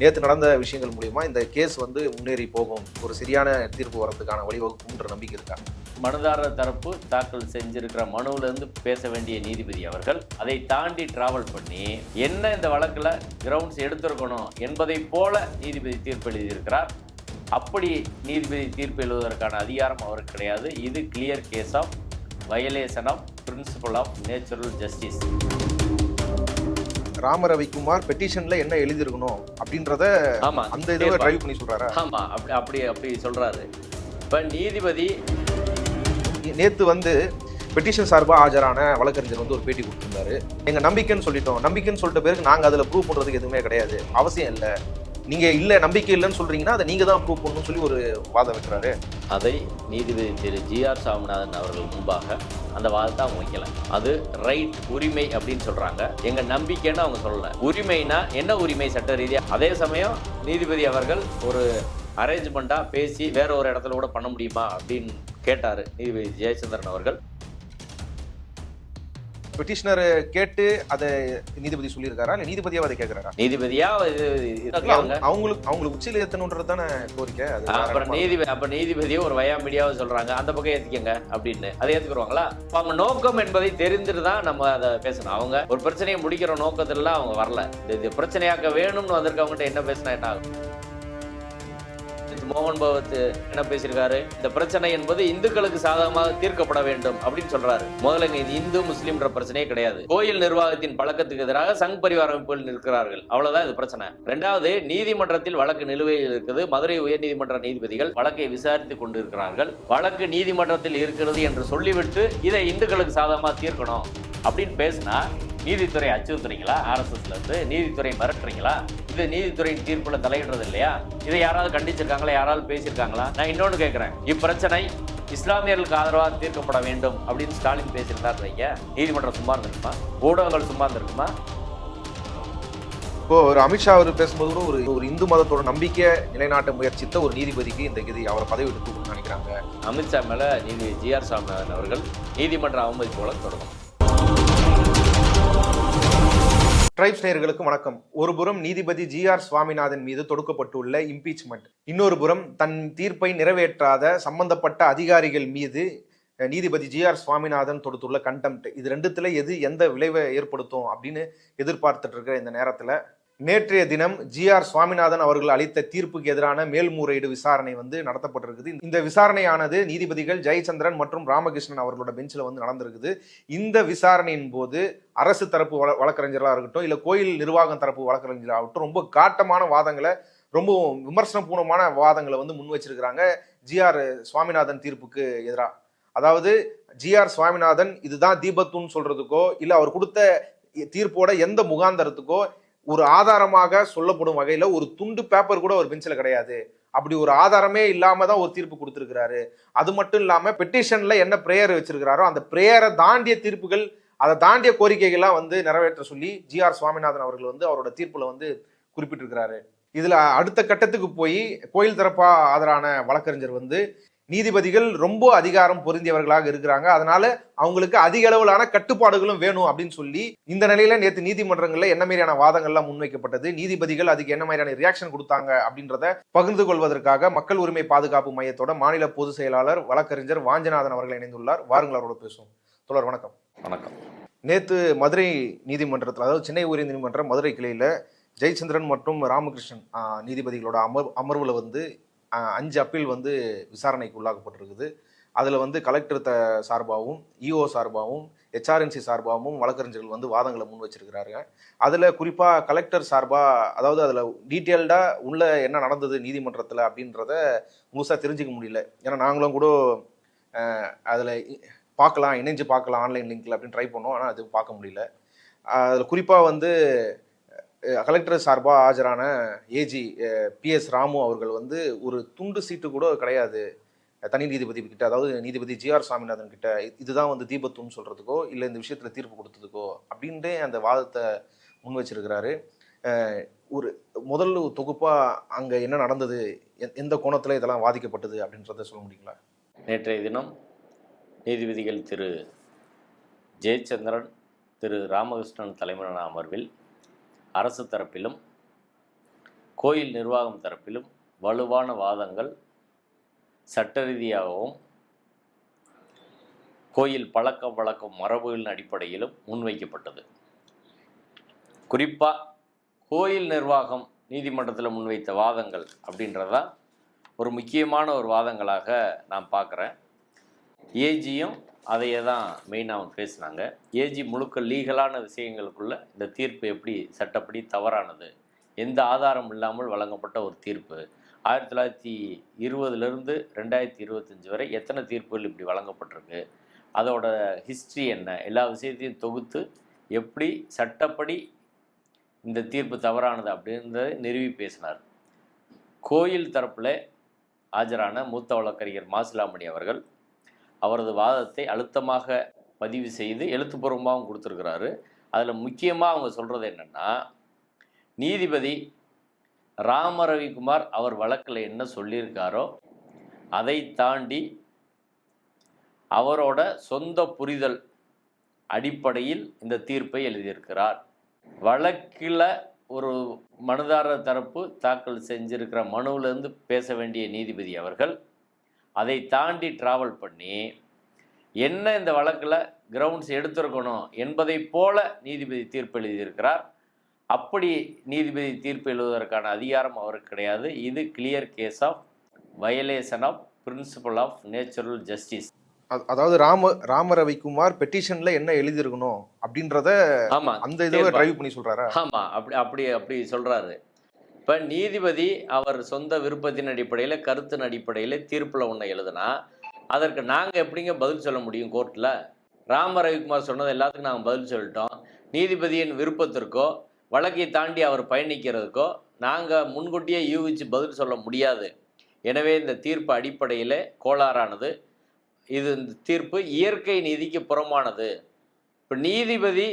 நேற்று நடந்த விஷயங்கள் மூலியமா இந்த கேஸ் வந்து முன்னேறி போகும், ஒரு சரியான தீர்ப்பு வரதுக்கான வழிவகுக்கும்ன்ற நம்பிக்கை இருக்கா? மனுதாரர் தரப்பு தாக்கல் செஞ்சிருக்கிற மனுவிலிருந்து பேச வேண்டிய நீதிபதி அவர்கள் அதை தாண்டி டிராவல் பண்ணி என்ன இந்த வழக்கில் கிரவுண்ட்ஸ் எடுத்திருக்கணும் என்பதை போல நீதிபதி தீர்ப்பு எழுதியிருக்கிறார். அப்படி நீதிபதி தீர்ப்பு எழுதுவதற்கான அதிகாரம் அவருக்கு கிடையாது. இது clear case of violation of principle of natural justice. Rama Ravikumar பெட்டிஷன்ல என்ன எழுதிருக்கணும் அப்படின்றத ஆமா, அந்த இதுவை டிரைவ் பண்ணி சொல்றாரா? ஆமா, அப்படி சொல்றாரு. இப்ப நீதிபதி நேத்து வந்து பெட்டிஷன் சார்பாக ஆஜரான வழக்கறிஞர் வந்து ஒரு பேட்டி கொடுத்திருந்தாரு. எங்க நம்பிக்கைன்னு சொல்லிட்டோம், நம்பிக்கைன்னு சொல்லிட்ட பிறகு நாங்க அதுல ப்ரூவ் பண்றதுக்கு எதுவுமே கிடையாது, அவசியம் இல்லை, நீங்க இல்ல நம்பிக்கை இல்லைன்னு சொல்றீங்கன்னா அதை நீங்க தான் ப்ரூவ் பண்ணணும்னு சொல்லி ஒரு வாதம் வைக்கிறாரு. அதை நீதிபதி திரு ஜி.ஆர். சாமிநாதன் அவர்கள் முன்பாக அந்த வாதத்தை அவங்க வைக்கல. அது ரைட், உரிமை அப்படின்னு சொல்றாங்க. எங்க நம்பிக்கைன்னு அவங்க சொல்லல. உரிமைனா என்ன உரிமை சட்ட ரீதியா? அதே சமயம் நீதிபதி அவர்கள் ஒரு அரேஞ்ச்மெண்டா பேசி வேற ஒரு இடத்துல கூட பண்ண முடியுமா அப்படின்னு கேட்டாரு நீதிபதி ஜெயச்சந்திரன் அவர்கள். பெட்டிஷனர் கேட்டு அதை நீதிபதி சொல்லியிருக்காரா இல்ல நீதிபதியா அதை கேட்கிறாரா? நீதிபதியா அவங்களுக்கு உச்சியில் ஏத்தணுன்றது தானே கோரிக்கை. அப்ப நீதிபதியை ஒரு வயா மீடியாவை சொல்றாங்க அந்த பக்கம் ஏத்திக்கங்க அப்படின்னு, அதை ஏத்துக்குருவாங்களா? அவங்க நோக்கம் என்பதை தெரிஞ்சுட்டு தான் நம்ம அதை பேசணும். அவங்க ஒரு பிரச்சனையை முடிக்கிற நோக்கத்துல அவங்க வரல. இது பிரச்சனையாக்க வேணும்னு வந்திருக்கவங்ககிட்ட என்ன பேசினா என்ன ஆகும்? மோகன் பகவத் என்ன பேசியிருக்காரு? இந்த பிரச்சனை என்பது இந்துக்களுக்கு சாதகமாக தீர்க்கப்பட வேண்டும் அப்படின்னு சொல்றாரு. முதல்ல இது இந்து முஸ்லீம்ன்ற பிரச்சனையே கிடையாது. கோயில் நிர்வாகத்தின் பழக்கத்துக்கு எதிராக சங் பரிவார அமைப்புகள் நிற்கிறார்கள், அவ்வளவுதான் இது பிரச்சனை. இரண்டாவது, நீதிமன்றத்தில் வழக்கு நிலுவையில் இருக்குது. மதுரை உயர்நீதிமன்ற நீதிபதிகள் வழக்கை விசாரித்துக் கொண்டிருக்கிறார்கள். வழக்கு நீதிமன்றத்தில் இருக்கிறது என்று சொல்லிவிட்டு இதை இந்துக்களுக்கு சாதகமாக தீர்க்கணும் அப்படின்னு பேசினா நீதித்துறை அச்சுறுத்துறீங்களா? RSSல இருந்து நீதித்துறை மிரட்டுறீங்களா? இது நீதித்துறையின் தீர்ப்புல தலையிடுறது இல்லையா? இதை யாராவது கண்டிச்சிருக்காங்களா? யாராவது பேசியிருக்காங்களா? நான் இன்னொன்று கேட்கிறேன். இப்பிரச்சனை இஸ்லாமியர்களுக்கு ஆதரவாக தீர்க்கப்பட வேண்டும் அப்படின்னு ஸ்டாலின் பேசியிருந்தார் வைங்க, நீதிமன்றம் சும்மா இருந்திருக்குமா? ஊடகங்கள் சும்மா இருந்திருக்குமா? இப்போ ஒரு அமித்ஷா அவர் பேசும்போது கூட ஒரு இந்து மதத்தோட நம்பிக்கை நிலைநாட்ட முயற்சித்த ஒரு நீதிபதிக்கு இந்த கதி அவரை பதவி எடுத்து நினைக்கிறாங்க. அமித்ஷா மேல நீதிபதி ஜி.ஆர். சாமிநாதன் அவர்கள் நீதிமன்ற அவமதிப்பு போல தொடரும். ட்ரைப்ஸ் நேயர்களுக்கு வணக்கம். ஒரு புறம் நீதிபதி ஜி.ஆர். சுவாமிநாதன் மீது தொடுக்கப்பட்டுள்ள இம்பீச்மெண்ட், இன்னொரு புறம் தன் தீர்ப்பை நிறைவேற்றாத சம்பந்தப்பட்ட அதிகாரிகள் மீது நீதிபதி ஜி.ஆர். சுவாமிநாதன் தொடுத்துள்ள கண்டெம்ட், இது ரெண்டுத்துல எந்த விளைவை ஏற்படுத்தும் அப்படின்னு எதிர்பார்த்துட்டு இருக்கிற இந்த நேரத்துல நேற்றைய தினம் ஜி.ஆர். சுவாமிநாதன் அவர்கள் அளித்த தீர்ப்புக்கு எதிரான மேல்முறையீடு விசாரணை வந்து நடத்தப்பட்டிருக்குது. இந்த விசாரணையானது நீதிபதிகள் ஜெயச்சந்திரன் மற்றும் ராமகிருஷ்ணன் அவர்களோட பெஞ்சில் வந்து நடந்திருக்குது. இந்த விசாரணையின் போது அரசு தரப்பு வழக்கறிஞர்களாக இருக்கட்டும், இல்லை கோயில் நிர்வாகம் தரப்பு வழக்கறிஞர்களாகட்டும், ரொம்ப காட்டமான வாதங்களை, ரொம்ப விமர்சனபூர்வமான வாதங்களை வந்து முன் வச்சிருக்கிறாங்க ஜி.ஆர். சுவாமிநாதன் தீர்ப்புக்கு எதிராக. அதாவது ஜி.ஆர். சுவாமிநாதன் இதுதான் தீபத்துன்னு சொல்றதுக்கோ, இல்லை அவர் கொடுத்த தீர்ப்போட எந்த முகாந்தரத்துக்கோ ஒரு ஆதாரமாக சொல்லப்படும் வகையில ஒரு துண்டு பேப்பர் கூட ஒரு பெஞ்சில் கிடையாது. அப்படி ஒரு ஆதாரமே இல்லாம தான் ஒரு தீர்ப்பு கொடுத்திருக்கிறாரு. அது மட்டும் இல்லாம பெட்டிஷன்ல என்ன பிரேயர் வச்சிருக்கிறாரோ அந்த பிரேயரை தாண்டிய தீர்ப்புகள், அதை தாண்டிய கோரிக்கைகள்லாம் வந்து நிறைவேற்ற சொல்லி ஜி.ஆர். சுவாமிநாதன் அவர்கள் வந்து அவரோட தீர்ப்புல வந்து குறிப்பிட்டிருக்கிறாரு. இதுல அடுத்த கட்டத்துக்கு போய் கோயில் தரப்பா ஆதரான வழக்கறிஞர் வந்து நீதிபதிகள் ரொம்ப அதிகாரம் பொருந்தியவர்களாக இருக்கிறாங்க, அதனால அவங்களுக்கு அதிக அளவிலான கட்டுப்பாடுகளும் வேணும் அப்படின்னு சொல்லி இந்த நிலையில நேற்று நீதிமன்றங்கள்ல என்ன மாதிரியான வாதங்கள்லாம் முன்வைக்கப்பட்டது, நீதிபதிகள் அதுக்கு என்ன மாதிரியான ரியாக்ஷன் கொடுத்தாங்க அப்படின்றத பகிர்ந்து கொள்வதற்காக மக்கள் உரிமை பாதுகாப்பு மையத்தோட மாநில பொதுச் செயலாளர் வழக்கறிஞர் வாஞ்சநாதன் அவர்கள் இணைந்துள்ளார். வாருங்கள் அவரோட பேசுவோம். தொடர் வணக்கம். வணக்கம். நேற்று மதுரை நீதிமன்றத்தில், அதாவது சென்னை உயர் நீதிமன்ற மதுரை கிளையில ஜெயச்சந்திரன் மற்றும் ராமகிருஷ்ணன் நீதிபதிகளோட அமர்வுல வந்து 5 அப்பீல் வந்து விசாரணைக்கு உள்ளாக்கப்பட்டிருக்குது. அதில் வந்து கலெக்டர் சார்பாகவும், இஓ சார்பாகவும், HRNC சார்பாகவும் வழக்கறிஞர்கள் வந்து வாதங்களை முன் வச்சிருக்கிறாங்க. அதில் குறிப்பாக கலெக்டர் சார்பாக, அதாவது அதில் டீட்டெயில்டாக உள்ள என்ன நடந்தது நீதிமன்றத்தில் அப்படின்றத முழுசாக தெரிஞ்சுக்க முடியல. ஏன்னா நாங்களும் கூட அதில் பார்க்கலாம், இணைஞ்சு பார்க்கலாம் ஆன்லைன் லிங்க்ல அப்படின்னு ட்ரை பண்ணோம், ஆனால் அது பார்க்க முடியல. அதில் குறிப்பாக வந்து கலெக்டர் சார்பாக ஆஜரான ஏஜி PS ராமு அவர்கள் வந்து ஒரு துண்டு சீட்டு கூட கிடையாது தனி நீதிபதி கிட்ட, அதாவது நீதிபதி ஜி.ஆர். சுவாமிநாதன் கிட்ட, இதுதான் வந்து தீபத்துன்னு சொல்றதுக்கோ இல்லை இந்த விஷயத்துல தீர்ப்பு கொடுத்ததுக்கோ அப்படின்ட்டு அந்த வாதத்தை முன் வச்சிருக்கிறாரு. ஒரு முதல் தொகுப்பா அங்க என்ன நடந்தது, எந்த கோணத்துல இதெல்லாம் வாதிக்கப்பட்டது அப்படின்றத சொல்ல முடியுங்களா? நேற்றைய தினம் நீதிபதிகள் திரு ஜெயச்சந்திரன், திரு ராமகிருஷ்ணன் தலைமையிலான அமர்வில் அரசு தரப்பிலும் கோயில் நிர்வாகம் தரப்பிலும் வலுவான வாதங்கள் சட்ட ரீதியாகவும் கோயில் பழக்க வழக்கம் மரபுகளின் அடிப்படையிலும் முன்வைக்கப்பட்டது. குறிப்பாக கோயில் நிர்வாகம் நீதிமன்றத்தில் முன்வைத்த வாதங்கள் அப்படின்றதான் ஒரு முக்கியமான ஒரு வாதங்களாக நான் பார்க்குறேன். ஏஜியும் அதையே தான் மெயினாக அவங்க பேசினாங்க. ஏஜி முழுக்க லீகலான விஷயங்களுக்குள்ள இந்த தீர்ப்பு எப்படி சட்டப்படி தவறானது, எந்த ஆதாரம் இல்லாமல் வழங்கப்பட்ட ஒரு தீர்ப்பு, 1920 2025 வரை எத்தனை தீர்ப்புகள் இப்படி வழங்கப்பட்டிருக்கு, அதோட ஹிஸ்ட்ரி என்ன, எல்லா விஷயத்தையும் தொகுத்து எப்படி சட்டப்படி இந்த தீர்ப்பு தவறானது அப்படின்றத நிறுவி பேசினார். கோயில் தரப்பில் ஆஜரான மூத்த வழக்கறிஞர் மாசிலாமணி அவர்கள் அவரது வாதத்தை அழுத்தமாக பதிவு செய்து எழுத்துப்பூர்வமாகவும் கொடுத்துருக்கிறாரு. அதில் முக்கியமாக அவங்க சொல்கிறது என்னென்னா, நீதிபதி ராம ரவிக்குமார் அவர் வழக்கில் என்ன சொல்லியிருக்காரோ அதை தாண்டி அவரோட சொந்த புரிதல் அடிப்படையில் இந்த தீர்ப்பை எழுதியிருக்கிறார். வழக்கில் ஒரு மனுதாரர் தரப்பு தாக்கல் செஞ்சிருக்கிற மனுவிலேருந்து பேச வேண்டிய நீதிபதி அவர்கள் அதை தாண்டி ட்ராவல் பண்ணி என்ன இந்த வழக்கில் கிரவுண்ட்ஸ் எடுத்திருக்கணும் என்பதை போல நீதிபதி தீர்ப்பு எழுதியிருக்கிறார். அப்படி நீதிபதி தீர்ப்பு எழுதுவதற்கான அதிகாரம் அவருக்கு கிடையாது. இது clear case of violation of principle of natural justice. அதாவது ராம ரவிக்குமார் பெட்டிஷன்ல என்ன எழுதியிருக்கணும் அப்படின்றத அந்த இதை டிரைவ் பண்ணி சொல்றாரா? ஆமா, அப்படி சொல்றாரு. இப்போ நீதிபதி அவர் சொந்த விருப்பத்தின் அடிப்படையில் கருத்தின் அடிப்படையில் தீர்ப்பில் ஒன்று எழுதுனா அதற்கு நாங்கள் எப்படிங்க பதில் சொல்ல முடியும் கோர்ட்டில்? ராம ரவிக்குமார் சொன்னது எல்லாத்துக்கும் நாங்கள் பதில் சொல்லிட்டோம். நீதிபதியின் விருப்பத்திற்கோ வழக்கை தாண்டி அவர் பயணிக்கிறதுக்கோ நாங்கள் முன்கூட்டியே யூகிச்சு பதில் சொல்ல முடியாது. எனவே இந்த தீர்ப்பு அடிப்படையில் கோளாறானது. இந்த தீர்ப்பு இயற்கை நீதிக்கு புறமானது. இப்போ நீதிபதி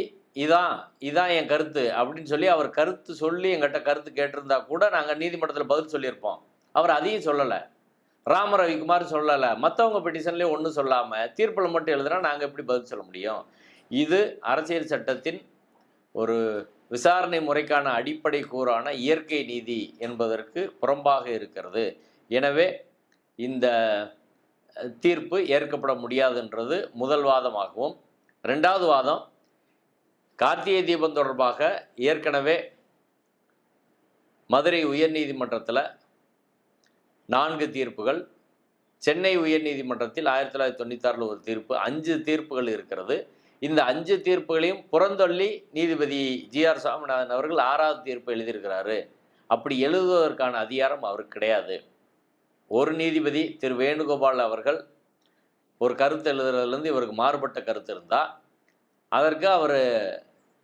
இதான் என் கருத்து அப்படின்னு சொல்லி அவர் கருத்து சொல்லி எங்கிட்ட கருத்து கேட்டிருந்தா கூட நாங்கள் நீதிமன்றத்தில் பதில் சொல்லியிருப்போம். அவர் அதையும் சொல்லலை, ராம ரவிக்குமார் சொல்லலை, மற்றவங்க பெட்டிஷன்லேயே ஒன்றும் சொல்லாமல் தீர்ப்பில் மட்டும் எழுதுனா நாங்கள் எப்படி பதில் சொல்ல முடியும்? இது அரசியல் சட்டத்தின் ஒரு விசாரணை முறைக்கான அடிப்படை கூறான இயற்கை நீதி என்பதற்கு புறம்பாக இருக்கிறது. எனவே இந்த தீர்ப்பு ஏற்கப்பட முடியாதுன்றது முதல் வாதமாகவும், ரெண்டாவது வாதம் கார்த்திகை தீபம் தொடர்பாக ஏற்கனவே மதுரை உயர்நீதிமன்றத்தில் 4 தீர்ப்புகள், சென்னை உயர்நீதிமன்றத்தில் 1996 ஒரு தீர்ப்பு, 5 தீர்ப்புகள் இருக்கிறது. இந்த 5 தீர்ப்புகளையும் புறந்தள்ளி நீதிபதி ஜிஆர் சாமிநாதன் அவர்கள் 6வது தீர்ப்பு எழுதியிருக்கிறாரு. அப்படி எழுதுவதற்கான அதிகாரம் அவருக்கு கிடையாது. ஒரு நீதிபதி திரு வேணுகோபால் அவர்கள் ஒரு கருத்து எழுதுறதுலேருந்து இவருக்கு மாறுபட்ட கருத்து இருந்தால் அதற்கு அவர்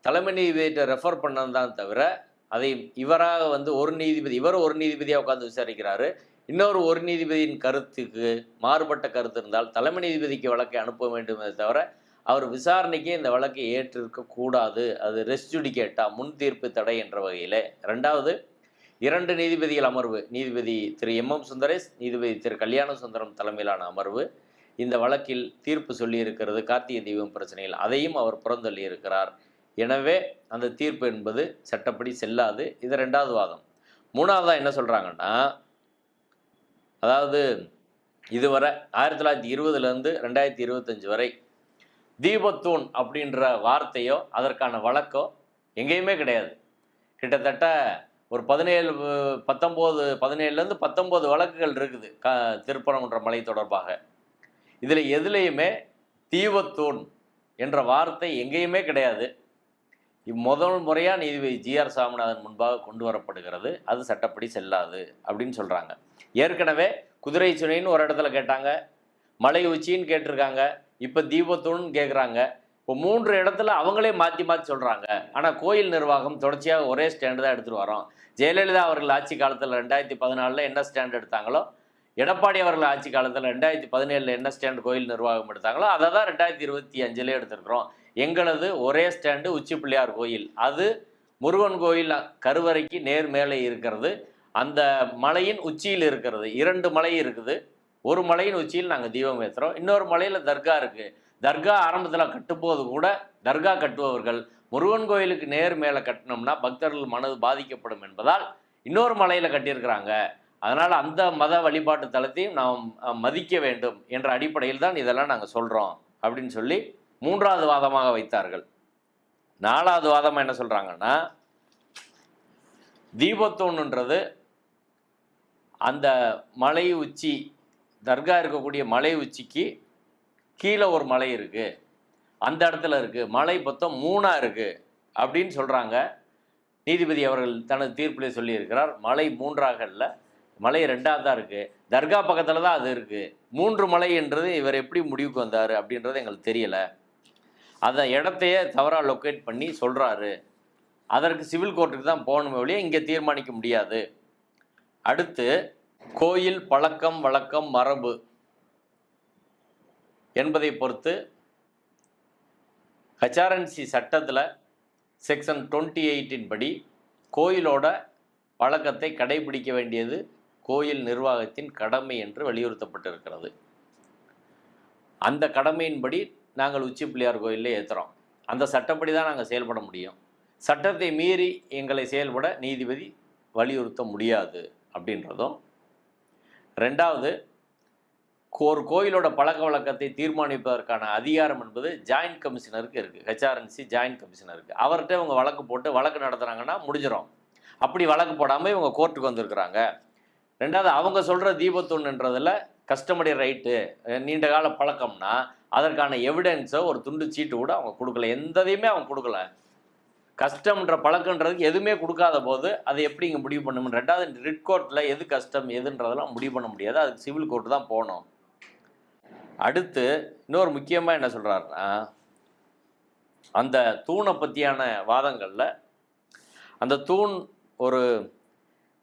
தலைமை நீதிபதியை ரெஃபர் பண்ணதான் தவிர அதை இவராக ஒரு நீதிபதியாக உட்காந்து விசாரிக்கிறாரு. ஒரு நீதிபதியின் கருத்துக்கு மாறுபட்ட கருத்து இருந்தால் தலைமை நீதிபதிக்கு வழக்கை அனுப்ப வேண்டுமே தவிர அவர் விசாரணைக்கே இந்த வழக்கை ஏற்றிருக்கக்கூடாது. அது ரெஸ் ஜுடிகேட்டா, முன் தீர்ப்பு தடை என்ற வகையில். ரெண்டாவது, 2 நீதிபதிகள் அமர்வு, நீதிபதி திரு MM சுந்தரேஷ், நீதிபதி திரு கல்யாண சுந்தரம் தலைமையிலான அமர்வு இந்த வழக்கில் தீர்ப்பு சொல்லியிருக்கிறது கார்த்திகை தீபம் பிரச்சனையில். அதையும் அவர் புறந்தள்ளி இருக்கிறார். எனவே அந்த தீர்ப்பு என்பது சட்டப்படி செல்லாது. இது 2வது வாதம். 3வதாக என்ன சொல்கிறாங்கன்னா, அதாவது இதுவரை 1920 2025 வரை தீபத்தூண் அப்படின்ற வார்த்தையோ அதற்கான வழக்கோ எங்கேயுமே கிடையாது. கிட்டத்தட்ட ஒரு 19 வழக்குகள் இருக்குது திருப்பரங்குன்ற மலை தொடர்பாக. இதில் எதுலேயுமே தீபத்தூண் என்ற வார்த்தை எங்கேயுமே கிடையாது. முதல் முறையாக நீதிபதி ஜிஆர் சாமிநாதன் முன்பாக கொண்டு வரப்படுகிறது. அது சட்டப்படி செல்லாது அப்படின்னு சொல்கிறாங்க. ஏற்கனவே குதிரை சுனைன்னு ஒரு இடத்துல கேட்டாங்க, மலை உச்சின்னு கேட்டிருக்காங்க, இப்போ தீபத்தூண்னு கேட்குறாங்க. இப்போ 3 இடத்துல அவங்களே மாற்றி சொல்கிறாங்க. ஆனால் கோயில் நிர்வாகம் தொடர்ச்சியாக ஒரே ஸ்டாண்டு தான் எடுத்துகிட்டு வரோம். ஜெயலலிதா அவர்கள் ஆட்சி காலத்தில் 2014 என்ன ஸ்டாண்ட் எடுத்தாங்களோ, எடப்பாடி அவர்கள் ஆட்சி காலத்தில் 2017 என்ன ஸ்டாண்ட் கோயில் நிர்வாகம் எடுத்தாங்களோ அதை தான் 2025 எடுத்திருக்கிறோம். எங்களது ஒரே ஸ்டாண்டு உச்சி பிள்ளையார் கோயில். அது முருகன் கோயில் கருவறைக்கு நேர் மேலே இருக்கிறது. அந்த மலையின் உச்சியில் இருக்கிறது. 2 மலை இருக்குது. ஒரு மலையின் உச்சியில் நாங்கள் தீபம் ஏற்றுறோம். இன்னொரு மலையில் தர்கா இருக்குது. தர்கா ஆரம்பத்தில் கட்டும்போது கூட தர்கா கட்டுபவர்கள் முருகன் கோயிலுக்கு நேர் மேலே கட்டினோம்னா பக்தர்கள் மனது பாதிக்கப்படும் என்பதால் இன்னொரு மலையில் கட்டியிருக்கிறாங்க, அதனால் அந்த மத வழிபாட்டு தலத்தையும் நாம் மதிக்க வேண்டும் என்ற அடிப்படையில் தான் இதெல்லாம் நாங்கள் சொல்கிறோம் அப்படின்னு சொல்லி 3வது வாதமாக வைத்தார்கள். 4வது வாதமாக என்ன சொல்கிறாங்கன்னா, தீபத்தூண்ன்றது அந்த மலை உச்சி, தர்கா இருக்கக்கூடிய மலை உச்சிக்கு கீழே ஒரு மலை இருக்குது, அந்த இடத்துல இருக்குது, மலை மொத்தம் 3ஆக இருக்குது அப்படின்னு சொல்கிறாங்க. நீதிபதி அவர்கள் தனது தீர்ப்பிலே சொல்லியிருக்கிறார், மலை 3ஆக இல்லை, மலை 2ஆக தான் இருக்குது, தர்கா பக்கத்தில் தான் அது இருக்குது. 3 மலை என்றது இவர் எப்படி முடிவுக்கு வந்தார் அப்படின்றது எங்களுக்கு தெரியலை. அந்த இடத்தையே தவறாக லொக்கேட் பண்ணி சொல்கிறாரு. அதற்கு சிவில் கோர்ட்டுக்கு தான் போகணுமே ஒழிய இங்கே தீர்மானிக்க முடியாது. அடுத்து, கோயில் பழக்கம் வழக்கம் மரபு என்பதை பொறுத்து ஹெச்ஆர்என்சி சட்டத்தில் செக்ஷன் 28 படி கோயிலோட பழக்கத்தை கடைபிடிக்க வேண்டியது கோயில் நிர்வாகத்தின் கடமை என்று வலியுறுத்தப்பட்டிருக்கிறது. அந்த கடமையின்படி நாங்கள் உச்சி பிள்ளையார் கோயிலில் ஏற்றுறோம். அந்த சட்டப்படி தான் நாங்கள் செயல்பட முடியும். சட்டத்தை மீறி எங்களை செயல்பட நீதிபதி வலியுறுத்த முடியாது அப்படின்றதும். 2வது, ஒரு கோயிலோட பழக்க வழக்கத்தை தீர்மானிப்பதற்கான அதிகாரம் என்பது ஜாயின்ட் கமிஷனருக்கு இருக்குது, ஹெச்ஆர்என்சி ஜாயின்ட் கமிஷனருக்கு. அவர்கிட்ட இவங்க வழக்கு போட்டு வழக்கு நடத்துகிறாங்கன்னா முடிஞ்சிடும். அப்படி வழக்கு போடாமல் இவங்க கோர்ட்டுக்கு வந்திருக்கிறாங்க. 2வது, அவங்க சொல்கிற தீபத்தூண்ன்றதில் கஸ்டமரி ரைட்டு, நீண்ட கால பழக்கம்னா அதற்கான எவிடன்ஸை ஒரு துண்டு சீட்டு கூட அவங்க கொடுக்கல, எந்ததையுமே அவங்க கொடுக்கல. கஸ்டம்ன்ற பழக்கன்றதுக்கு எதுவுமே கொடுக்காத போது அதை எப்படி இங்கே முடிவு பண்ணணும்? 2வது, ரிட் கோர்ட்டில் எது கஸ்டம் எதுன்றதெல்லாம் முடிவு பண்ண முடியாது, அதுக்கு சிவில் கோர்ட்டு தான் போகணும். அடுத்து இன்னொரு முக்கியமாக என்ன சொல்கிறாருன்னா, அந்த தூணை பற்றியான வாதங்களில் அந்த தூண்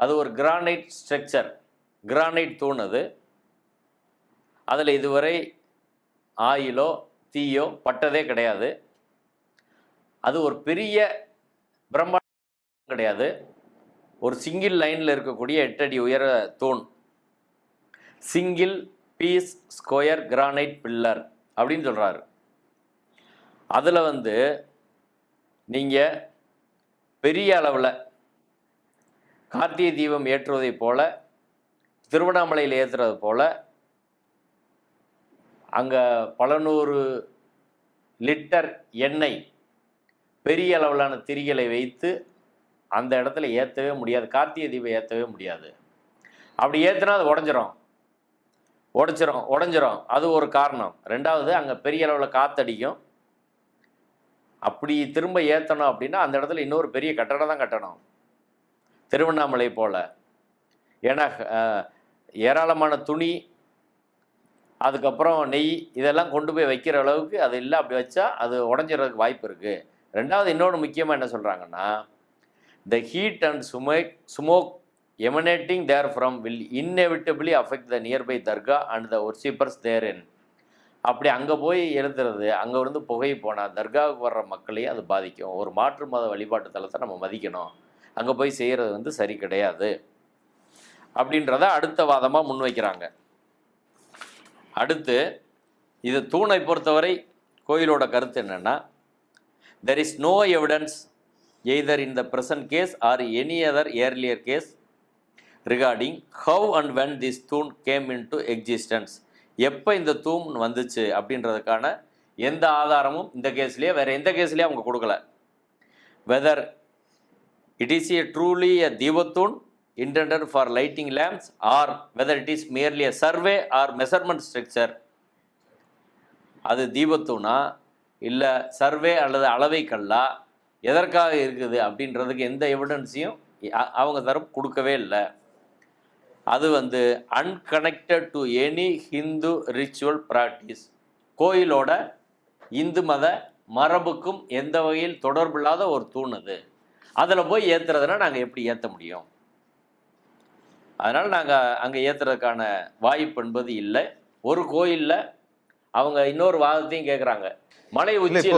அது ஒரு கிரானைட் ஸ்ட்ரக்சர், கிரானைட் தூண். அதில் இதுவரை ஆயிலோ தீயோ பட்டதே கிடையாது. அது ஒரு பெரிய பிரம்மாண்டம் கிடையாது. ஒரு சிங்கிள் லைனில் இருக்கக்கூடிய 8 அடி உயர தூண், single piece square granite pillar அப்படின்னு சொல்கிறாரு. அதில் நீங்கள் பெரிய அளவில் கார்த்திகை தீபம் ஏற்றுவதை போல, திருவண்ணாமலையில் ஏற்றுறது போல, அங்கே பல 100 லிட்டர் எண்ணெய் பெரிய அளவிலான திரிகளை வைத்து அந்த இடத்துல ஏற்றவே முடியாது. கார்த்திகை தீபம் ஏற்றவே முடியாது. அப்படி ஏற்றுனா அது உடஞ்சிரும். அது ஒரு காரணம். 2வது, அங்கே பெரிய அளவில் காற்றடிக்கும். அப்படி திரும்ப ஏற்றணும் அப்படின்னா அந்த இடத்துல இன்னொரு பெரிய கட்டடம் தான் கட்டணும், திருவண்ணாமலை போல். ஏன்னா ஏராளமான துணி, அதுக்கப்புறம் நெய், இதெல்லாம் கொண்டு போய் வைக்கிற அளவுக்கு அது இல்லை. அப்படி வச்சா அது உடஞ்சிறதுக்கு வாய்ப்பு இருக்குது. 2வது, இன்னொன்று முக்கியமாக என்ன சொல்கிறாங்கன்னா, the heat and smoke emanating therefrom will inevitably affect the nearby dargah and the worshippers therein. அப்படி அங்கே போய் எழுதுறது, அங்கே புகை போனால் தர்காவுக்கு வர்ற மக்களையும் அது பாதிக்கும். ஒரு மாற்று மத வழிபாட்டு தலத்தை நம்ம மதிக்கணும், அங்கே போய் செய்கிறது சரி கிடையாது அப்படின்றத அடுத்த வாதமாக முன்வைக்கிறாங்க. அடுத்து, இது தூணை பொறுத்தவரை கோயிலோட கருத்து என்னென்னா, there is no evidence either in the present case or any other earlier case regarding how and when this தூண் came into existence. எப்போ இந்த தூண் வந்துச்சு அப்படின்றதுக்கான எந்த ஆதாரமும் இந்த கேஸ்லேயே வேறு எந்த கேஸ்லேயே அவங்க கொடுக்கல. whether it is a truly a தீபத்தூண் intended for lighting lamps or whether it is merely a survey or measurement structure. அது தீபத்தூணா இல்லை சர்வே அல்லது அளவை கல்லா, எதற்காக இருக்குது அப்படின்றதுக்கு எந்த எவிடன்ஸையும் அவங்க தரப்பு கொடுக்கவே இல்லை. அது unconnected to any Hindu ritual practice, கோயிலோட இந்து மத மரபுக்கும் எந்த வகையில் தொடர்பில்லாத ஒரு தூண். அதில் போய் ஏற்றுறதுனா நாங்கள் எப்படி ஏற்ற முடியும்? அதனால் நாங்கள் அங்கே ஏற்றுறதுக்கான வாய்ப்பு என்பது இல்லை. ஒரு கோயிலில் அவங்க இன்னொரு வாதத்தையும் கேட்குறாங்க, மலை உச்சி.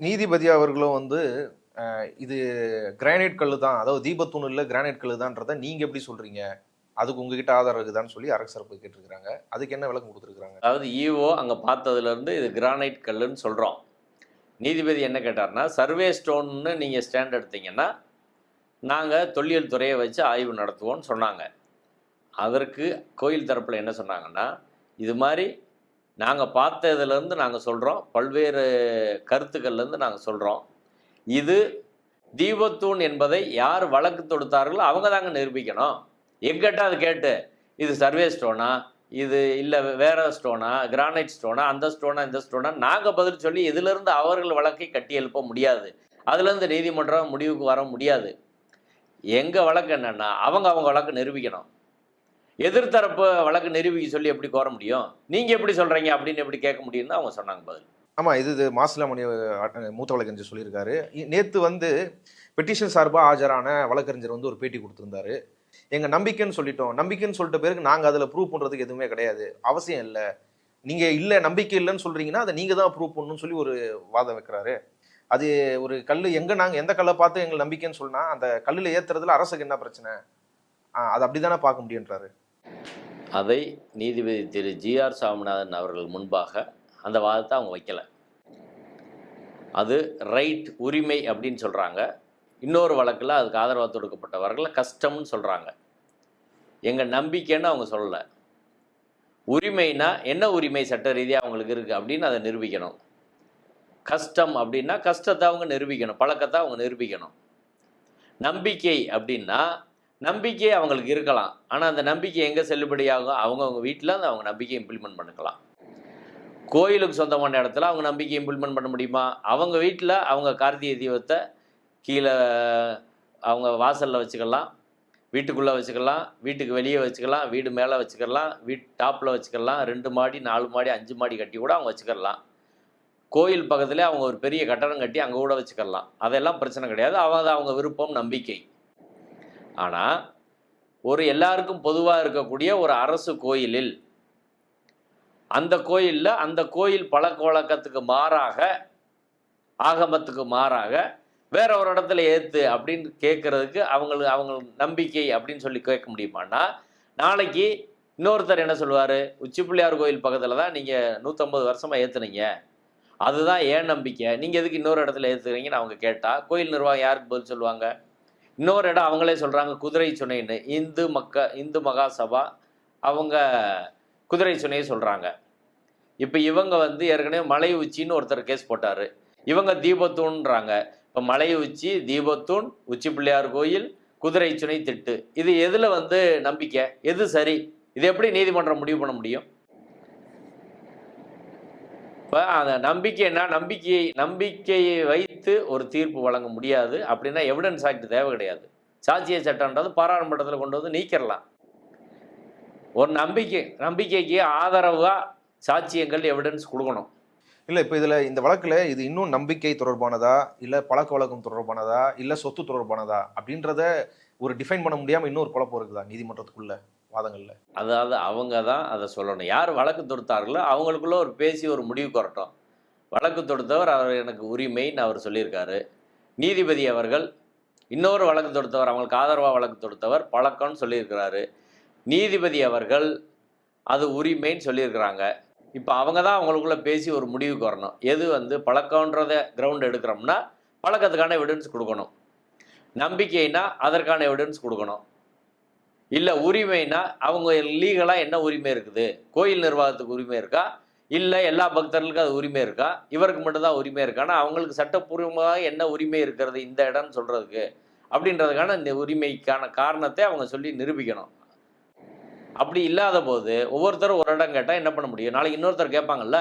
நீதிபதி அவர்களும் இது கிரானைட் கல்லு தான், அதாவது தீபத்தூண் இல்லை கிரானைட் கல்லு தான்றதை நீங்கள் எப்படி சொல்கிறீங்க, அதுக்கு உங்ககிட்ட ஆதாரம் இருக்குதான்னு சொல்லி அரசு தரப்பு கேட்டிருக்கிறாங்க. அதுக்கு என்ன விளக்கம் கொடுத்துருக்குறாங்க? அதாவது ஈஓ அங்கே பார்த்ததுலேருந்து இது கிரானைட் கல்லுன்னு சொல்கிறோம். நீதிபதி என்ன கேட்டார்னா, சர்வே ஸ்டோன்னு நீங்கள் ஸ்டாண்ட் எடுத்தீங்கன்னா நாங்கள் தொல்லியல் துறையை வச்சு ஆய்வு நடத்துவோம்னு சொன்னாங்க. அதற்கு கோயில் தரப்பில் என்ன சொன்னாங்கன்னா, இது மாதிரி நாங்கள் பார்த்ததுலேருந்து நாங்கள் சொல்கிறோம், பல்வேறு கருத்துக்கள்லேருந்து நாங்கள் சொல்கிறோம். இது தீபத்தூண் என்பதை யார் வழக்கு தொடுத்தார்களோ அவங்க தாங்க நிரூபிக்கணும். எங்கிட்ட அது கேட்டு இது சர்வே ஸ்டோனா, இது இல்லை வேற ஸ்டோனா, கிரானைட் ஸ்டோனா, அந்த ஸ்டோனா, இந்த ஸ்டோனா, நாங்கள் பதில் சொல்லி இதிலிருந்து அவர்கள் வழக்கை கட்டி எழுப்ப முடியாது. அதுலேருந்து நீதிமன்றம் முடிவுக்கு வர முடியாது. எங்கள் வழக்கு என்னென்னா, அவங்க வழக்கு நிரூபிக்கணும். எதிர்த்தரப்பு வழக்கு நிரூபிக்க சொல்லி எப்படி கோர முடியும்? நீங்கள் எப்படி சொல்கிறீங்க அப்படின்னு எப்படி கேட்க முடியும்னு அவங்க சொன்னாங்க பதில். ஆமாம், இது மாசிலாமணி மூத்த வழக்கறிஞர் சொல்லியிருக்காரு. நேற்று வந்து பெட்டிஷன் சார்பாக ஆஜரான வழக்கறிஞர் வந்து ஒரு பேட்டி கொடுத்துருந்தாரு. எங்கள் நம்பிக்கைன்னு சொல்லிட்டோம், நம்பிக்கைன்னு சொல்லிட்ட பிறகு நாங்கள் அதில் ப்ரூவ் பண்ணுறதுக்கு எதுவுமே கிடையாது, அவசியம் இல்லை, நீங்கள் இல்லை நம்பிக்கை இல்லைன்னு சொல்கிறீங்கன்னா அதை நீங்கள் தான் ப்ரூவ் பண்ணணும்னு சொல்லி ஒரு வாதம் வைக்கிறாரு. அது ஒரு கல் நாங்கள் எந்த கல்லை பார்த்து எங்கள் நம்பிக்கைன்னு சொன்னால் அந்த கல்லில் ஏற்றுறதுல அரசுக்கு என்ன பிரச்சனை? அது அப்படி தானே பார்க்க முடியுன்றாரு. அதை நீதிபதி திரு ஜிஆர் சாமிநாதன் அவர்கள் முன்பாக அந்த வாதத்தை அவங்க வைக்கல. அது ரைட், உரிமை அப்படின்னு சொல்கிறாங்க. இன்னொரு வழக்கில் அதுக்கு ஆதரவாக தொடுக்கப்பட்டவர்கள் கஷ்டம்னு சொல்கிறாங்க. எங்கள் நம்பிக்கைன்னு அவங்க சொல்லலை. உரிமைனா என்ன உரிமை சட்ட ரீதியாக அவங்களுக்கு இருக்குது அப்படின்னு அதை நிரூபிக்கணும். கஷ்டம் அப்படின்னா கஷ்டத்தை அவங்க நிரூபிக்கணும், பழக்கத்தை அவங்க நிரூபிக்கணும். நம்பிக்கை அப்படின்னா நம்பிக்கை அவங்களுக்கு இருக்கலாம், ஆனால் அந்த நம்பிக்கை எங்கே செல்லுபடியாகும்? அவங்கவுங்க வீட்டில் அந்த அவங்க நம்பிக்கையை இம்ப்ளிமெண்ட் பண்ணிக்கலாம். கோயிலுக்கு சொந்தமான இடத்துல அவங்க நம்பிக்கை இம்ப்ளிமெண்ட் பண்ண முடியுமா? அவங்க வீட்டில் அவங்க கார்த்திகை தீபத்தை கீழே அவங்க வாசலில் வச்சுக்கலாம், வீட்டுக்குள்ளே வச்சுக்கலாம், வீட்டுக்கு வெளியே வச்சுக்கலாம், வீடு மேலே வச்சுக்கலாம், டாப்பில் வச்சுக்கலாம், 2 மாடி 4 மாடி 5 மாடி கட்டி கூட அவங்க வச்சுக்கலாம். கோயில் பக்கத்துலேயே அவங்க ஒரு பெரிய கட்டடம் கட்டி அங்கே கூட வச்சுக்கலாம். அதெல்லாம் பிரச்சனை கிடையாது. அவங்க விருப்பம், நம்பிக்கை. ஆனால் ஒரு எல்லாருக்கும் பொதுவாக இருக்கக்கூடிய ஒரு அரசு கோயிலில், அந்த கோயிலில் அந்த கோயில் பழக்க வழக்கத்துக்கு மாறாக, ஆகமத்துக்கு மாறாக வேற ஒரு இடத்துல ஏற்று அப்படின்னு கேட்குறதுக்கு அவங்க நம்பிக்கை அப்படின்னு சொல்லி கேட்க முடியுமான்னா, நாளைக்கு இன்னொருத்தர் என்ன சொல்லுவார்? உச்சி பிள்ளையார் கோயில் பக்கத்தில் தான் நீங்கள் 150 வருஷமாக ஏற்றுனீங்க, அதுதான் ஏன் நம்பிக்கை, நீங்கள் எதுக்கு இன்னொரு இடத்துல ஏற்றுறீங்கன்னு அவங்க கேட்டால் கோயில் நிர்வாகம் யாருக்கு பதில் சொல்லுவாங்க? இன்னொரு இடம் அவங்களே சொல்கிறாங்க, குதிரை சுனைன்னு. இந்து மகாசபா அவங்க குதிரை சுனையை சொல்கிறாங்க. இப்போ இவங்க வந்து ஏற்கனவே மலை உச்சின்னு ஒருத்தர் கேஸ் போட்டார், இவங்க தீபத்தூண்றாங்க. இப்போ மலை உச்சி, தீபத்தூண், உச்சி பிள்ளையார் கோயில், குதிரை சுனை திட்டு, இது எதில் வந்து நம்பிக்கை, எது சரி? இது எப்படி நீதிமன்றம் முடிவு பண்ண முடியும்? இப்போ அந்த நம்பிக்கைன்னா நம்பிக்கையை வைத்து ஒரு தீர்ப்பு வழங்க முடியாது. அப்படின்னா எவிடன்ஸ் ஆக்ட் தேவை கிடையாது. சாட்சிய சட்டம்ன்றது பாராளுமன்றத்தில் கொண்டு வந்து நீக்கிடலாம். ஒரு நம்பிக்கைக்கு ஆதரவாக சாட்சியங்கள் எவிடன்ஸ் கொடுக்கணும். இல்லை, இப்போ இந்த வழக்கில் இது இன்னும் நம்பிக்கை தொடர்பானதா, இல்லை பழக்க வழக்கம் தொடர்பானதா, இல்லை சொத்து தொடர்பானதா அப்படின்றத ஒரு டிஃபைன் பண்ண முடியாமல் இன்னொரு குழப்பம் இருக்குதா நீதிமன்றத்துக்குள்ள வாதங்களில்? அதாவது அவங்க தான் அதை சொல்லணும். யார் வழக்கு தொடுத்தார்களோ அவங்களுக்குள்ள ஒரு பேசி ஒரு முடிவுக்கு வரட்டும். வழக்கு தொடுத்தவர் அவர் எனக்கு உரிமைன்னு அவர் சொல்லியிருக்காரு. நீதிபதி அவர்கள் இன்னொரு வழக்கு தொடுத்தவர், அவங்களுக்கு ஆதரவாக வழக்கு தொடுத்தவர் பழக்கம்னு சொல்லியிருக்கிறாரு. நீதிபதி அவர்கள் அது உரிமைன்னு சொல்லியிருக்கிறாங்க. இப்போ அவங்க தான் அவங்களுக்குள்ள பேசி ஒரு முடிவுக்கு வரணும். எது வந்து பழக்கன்றதை கிரவுண்ட் எடுக்கிறோம்னா பழக்கத்துக்கான எவிடன்ஸ் கொடுக்கணும், நம்பிக்கைனா அதற்கான எவிடன்ஸ் கொடுக்கணும். இல்லை உரிமைனா அவங்க லீகலாக என்ன உரிமை இருக்குது, கோயில் நிர்வாகத்துக்கு உரிமை இருக்கா, இல்லை எல்லா பக்தர்களுக்கும் அது உரிமை இருக்கா, இவருக்கு மட்டும்தான் உரிமை இருக்கானா, அவங்களுக்கு சட்டப்பூர்வமாக என்ன உரிமை இருக்கிறது இந்த இடம்னு சொல்கிறதுக்கு அப்படின்றதுக்கான இந்த உரிமைக்கான காரணத்தை அவங்க சொல்லி நிரூபிக்கணும். அப்படி இல்லாத போது ஒவ்வொருத்தரும் ஒரு இடம் கேட்டால் என்ன பண்ண முடியும்? நாளைக்கு இன்னொருத்தர் கேட்பாங்கல்ல.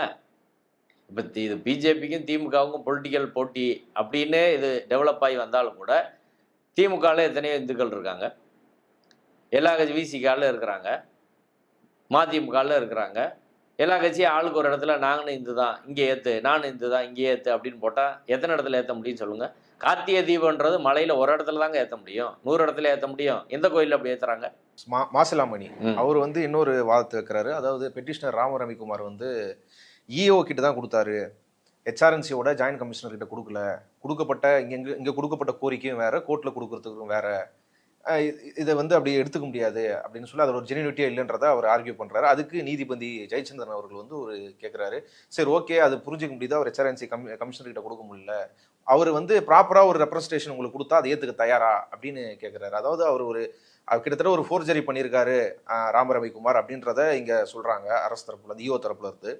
இப்போ இது பிஜேபிக்கும் திமுகவுக்கும் பொலிட்டிக்கல் போட்டி அப்படின்னு இது டெவலப் ஆகி வந்தாலும் கூட திமுகவில் எத்தனையோ இந்துக்கள் இருக்காங்க, எல்லா கட்சி விசிகாவில் இருக்கிறாங்க, மதிமுகவில் இருக்கிறாங்க. எல்லா கட்சியும் ஆளுக்கு ஒரு இடத்துல நாங்களும் இந்து தான் இங்கே ஏற்று, நான் இந்து தான் இங்கே ஏற்று அப்படின்னு போட்டால் எத்தனை இடத்துல ஏற்ற முடியும்னு சொல்லுங்கள்? கார்த்திகை தீபம்ன்றது மலையில் ஒரு இடத்துல தாங்க ஏற்ற முடியும், 100 இடத்துல ஏற்ற முடியும். எந்த கோயிலில் அப்படி ஏற்றுறாங்க? மாசிலாமணி அவர் வந்து இன்னொரு வாதத்தை வைக்கிறாரு. அதாவது பெட்டிஷனர் ராம ரவிக்குமார் வந்து இஓ கிட்ட தான் கொடுத்தாரு, ஹெச்ஆர்என்சியோட ஜாயின்ட் கமிஷனர் கிட்ட கொடுக்கல, கொடுக்கப்பட்ட இங்கே கொடுக்கப்பட்ட கோரிக்கையும் வேற, கோர்ட்டில் கொடுக்கறதுக்கும் வேற, இதை வந்து அப்படி எடுத்துக்க முடியாது அப்படின்னு சொல்லி அது ஒரு ஜெனியூனிட்டியே இல்லைன்றதை அவர் ஆர்கியூ பண்றாரு. அதுக்கு நீதிபதி ஜெயச்சந்திரன் அவர்கள் வந்து ஒரு கேட்கிறாரு, சரி ஓகே அது புரிஞ்சுக்க முடியுதா, ஒரு ஹெச்ஆர்என்சி கமிஷனர் கிட்ட கொடுக்க முடியல, அவர் வந்து ப்ராப்பரா ஒரு ரெப்ரஸன்டேஷன் உங்களுக்கு கொடுத்தா அதை ஏத்துக்க தயாரா அப்படின்னு கேட்கிறாரு. அதாவது அவர் கிட்டத்தட்ட ஒரு ஃபோர்ஜரி பண்ணியிருக்காரு ராம ரவிக்குமார் அப்படின்றத இங்க சொல்றாங்க அரசு தரப்புல இருந்து, ஈஓ தரப்புல இருந்து.